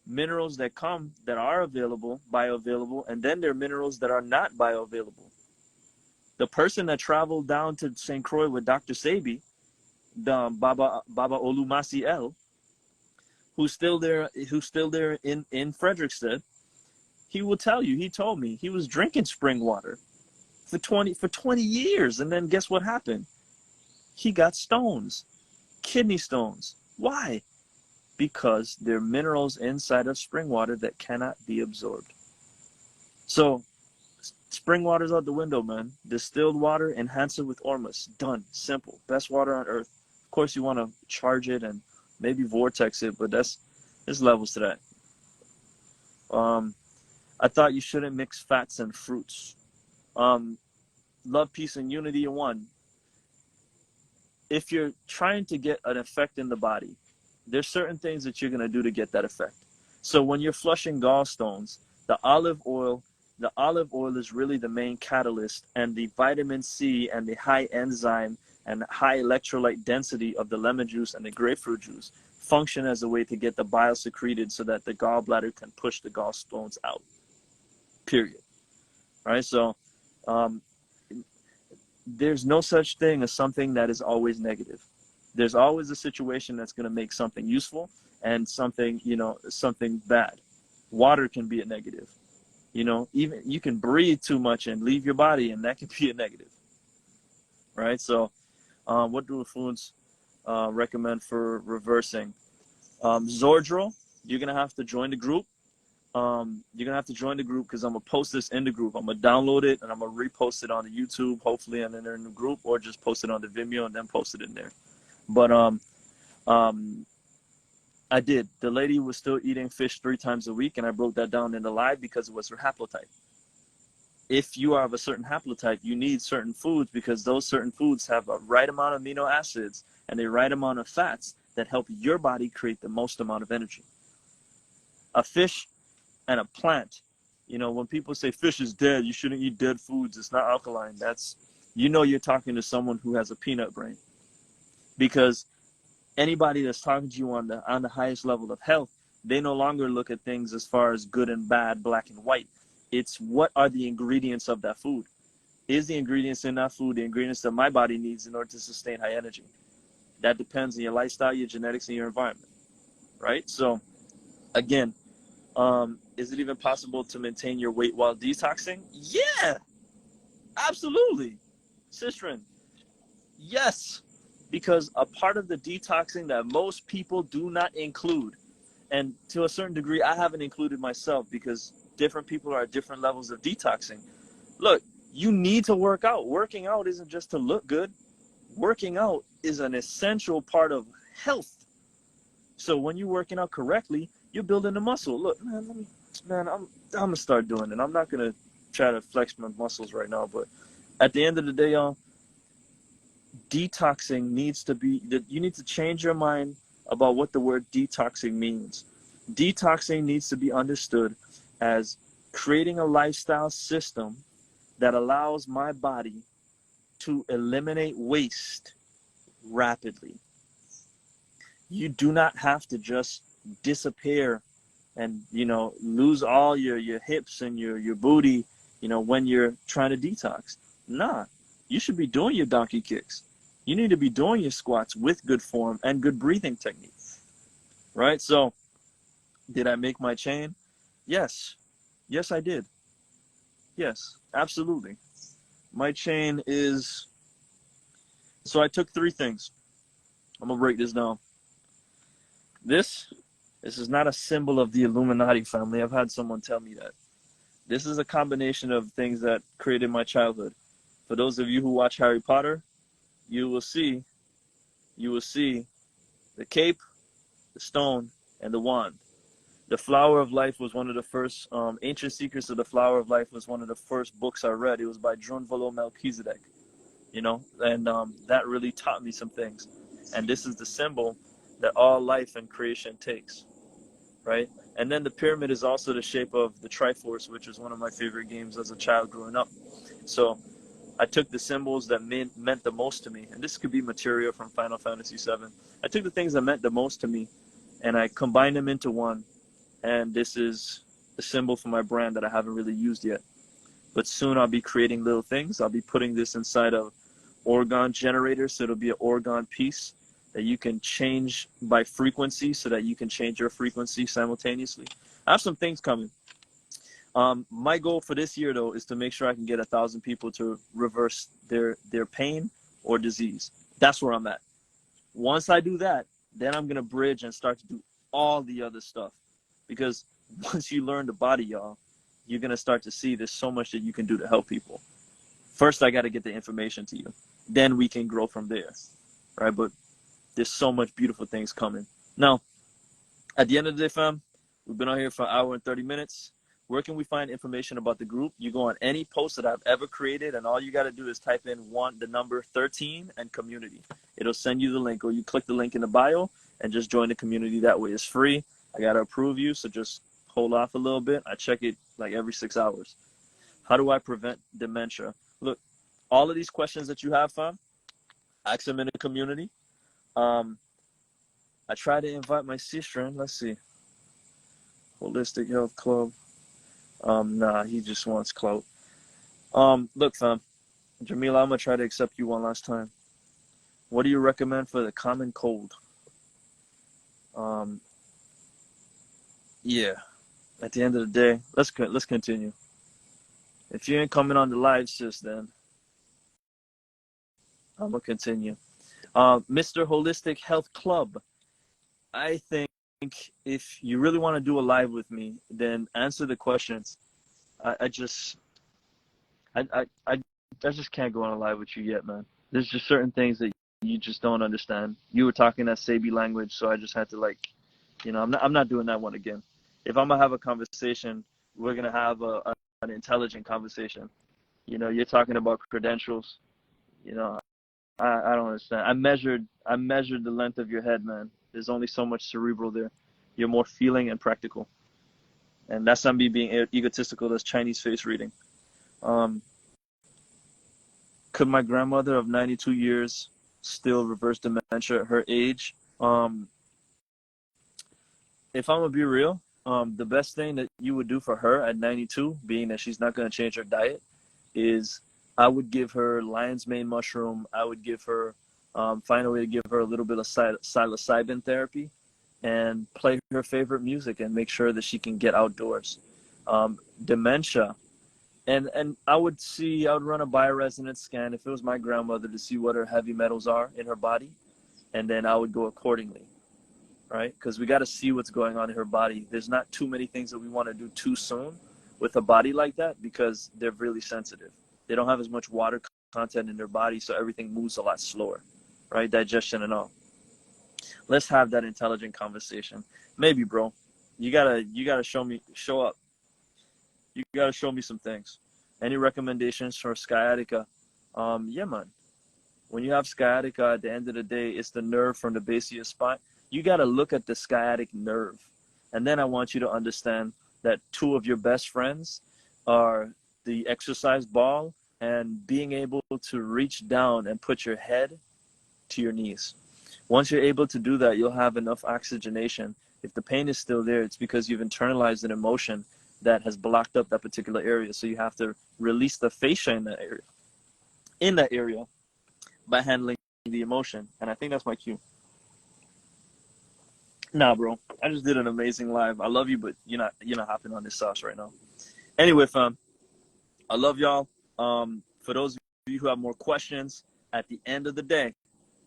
minerals that are available, bioavailable, and then there are minerals that are not bioavailable. The person that traveled down to St. Croix with Dr. Sebi, the Baba Olumasi L, who's still there in Frederickstead, he will tell you, he told me he was drinking spring water for 20 years, and then guess what happened? He got stones, kidney stones. Why? Because there are minerals inside of spring water that cannot be absorbed. So spring water's out the window, man. Distilled water, enhance it with Ormus. Done. Simple. Best water on earth. Of course, you want to charge it and maybe vortex it, but there's levels to that. I thought you shouldn't mix fats and fruits. Love, peace, and unity in one. If you're trying to get an effect in the body, there's certain things that you're going to do to get that effect. So when you're flushing gallstones, the olive oil is really the main catalyst, and the vitamin C and the high enzyme and high electrolyte density of the lemon juice and the grapefruit juice function as a way to get the bile secreted so that the gallbladder can push the gallstones out. Period. Right? So there's no such thing as something that is always negative. There's always a situation that's going to make something useful and something bad. Water can be a negative. Even you can breathe too much and leave your body, and that can be a negative. Right? So what do foods recommend for reversing? Zordrel, you're going to have to join the group. Because I'm going to post this in the group. I'm going to download it, and I'm going to repost it on the YouTube, hopefully, and then in the group, or just post it on the Vimeo and then post it in there. But I did. The lady was still eating fish 3 times a week, and I broke that down into live because it was her haplotype. If you are of a certain haplotype, you need certain foods because those certain foods have a right amount of amino acids and a right amount of fats that help your body create the most amount of energy. A fish and a plant, when people say fish is dead, you shouldn't eat dead foods, it's not alkaline. That's, you're talking to someone who has a peanut brain, because anybody that's talking to you on the highest level of health, they no longer look at things as far as good and bad, black and white. It's what are the ingredients of that food? Is the ingredients in that food the ingredients that my body needs in order to sustain high energy? That depends on your lifestyle, your genetics, and your environment, right? So again, is it even possible to maintain your weight while detoxing? Yeah, absolutely. Cistern, yes, because a part of the detoxing that most people do not include, and to a certain degree, I haven't included myself because different people are at different levels of detoxing. Look, you need to work out. Working out isn't just to look good. Working out is an essential part of health. So when you're working out correctly, you're building the muscle. Look, I'm gonna start doing it. I'm not gonna try to flex my muscles right now, but at the end of the day, y'all, detoxing needs to be, you need to change your mind about what the word detoxing means. Detoxing needs to be understood as creating a lifestyle system that allows my body to eliminate waste rapidly. You do not have to just disappear and lose all your hips and your booty when you're trying to detox. Nah, you should be doing your donkey kicks. You need to be doing your squats with good form and good breathing techniques, right? So did I make my chain? Yes I did. Yes, absolutely. My chain is, so I took 3 things. I'm gonna break this down. This is not a symbol of the Illuminati family. I've had someone tell me that. This is a combination of things that created my childhood. For those of you who watch Harry Potter, you will see the cape, the stone, and the wand. The Flower of Life was one of the first, Ancient Secrets of the Flower of Life was one of the first books I read. It was by Drunvalo Melchizedek, and that really taught me some things. And this is the symbol that all life and creation takes, right? And then the pyramid is also the shape of the Triforce, which was one of my favorite games as a child growing up. So I took the symbols that meant the most to me, and this could be material from Final Fantasy VII. I took the things that meant the most to me, and I combined them into one, and this is the symbol for my brand that I haven't really used yet. But soon I'll be creating little things. I'll be putting this inside of orgone generators, so it'll be an orgone piece that you can change by frequency so that you can change your frequency simultaneously. I have some things coming. My goal for this year, though, is to make sure I can get 1,000 people to reverse their pain or disease. That's where I'm at. Once I do that, then I'm going to bridge and start to do all the other stuff. Because once you learn the body, y'all, you're going to start to see there's so much that you can do to help people. First, I got to get the information to you. Then we can grow from there, right? But there's so much beautiful things coming. Now, at the end of the day, fam, we've been on here for an hour and 30 minutes. Where can we find information about the group? You go on any post that I've ever created, and all you got to do is type in the number 13 and community. It'll send you the link, or you click the link in the bio and just join the community that way. It's free. I got to approve you, so just hold off a little bit. I check it like every 6 hours. How do I prevent dementia? Look, all of these questions that you have, fam, ask them in the community. I try to invite my sister in. Let's see. Holistic Health Club. Nah, he just wants clout. Look, fam, Jamila, I'm gonna try to accept you one last time. What do you recommend for the common cold? Yeah. At the end of the day, let's continue. If you ain't coming on the live, sis, then I'm gonna continue. Mr. Holistic Health Club. I think if you really want to do a live with me, then answer the questions. I just can't go on a live with you yet, man. There's just certain things that you just don't understand. You were talking that Sabi language, so I just had to You know, I'm not doing that one again. If I'm gonna have a conversation, we're gonna have an intelligent conversation. You know, you're talking about credentials. You know, I don't understand. I measured the length of your head, man. There's only so much cerebral there. You're more feeling and practical, and that's not me being egotistical. That's Chinese face reading. Um, could my grandmother of 92 years still reverse dementia at her age? If I'm gonna be real, the best thing that you would do for her at 92, being that she's not gonna change her diet, is I would give her lion's mane mushroom. I would give her, find a way to give her a little bit of psilocybin therapy, and play her favorite music and make sure that she can get outdoors. Dementia, and I would run a bioresonance scan if it was my grandmother to see what her heavy metals are in her body, and then I would go accordingly, right? Because we got to see what's going on in her body. There's not too many things that we want to do too soon with a body like that because they're really sensitive. They don't have as much water content in their body, so everything moves a lot slower, right? Digestion and all. Let's have that intelligent conversation. Maybe, bro. You gotta show up. You gotta show me some things. Any recommendations for sciatica? Yeah, man. When you have sciatica, at the end of the day, it's the nerve from the base of your spine. You got to look at the sciatic nerve. And then I want you to understand that two of your best friends are the exercise ball and being able to reach down and put your head to your knees. Once you're able to do that, you'll have enough oxygenation. If the pain is still there, it's because you've internalized an emotion that has blocked up that particular area. So you have to release the fascia in that area by handling the emotion. And I think that's my cue. Nah, bro. I just did an amazing live. I love you, but you're not hopping on this sauce right now. Anyway, fam, I love y'all. For those of you who have more questions, at the end of the day,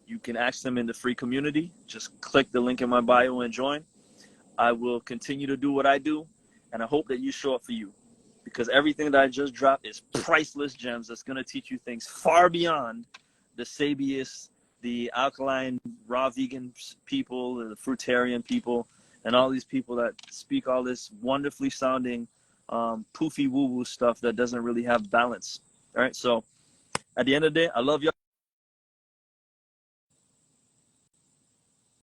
you can ask them in the free community. Just click the link in my bio and join. I will continue to do what I do, and I hope that you show up for you, because everything that I just dropped is priceless gems that's going to teach you things far beyond the Sabius, the alkaline raw vegan people, the fruitarian people, and all these people that speak all this wonderfully sounding poofy woo-woo stuff that doesn't really have balance. All right, so at the end of the day, I love y'all.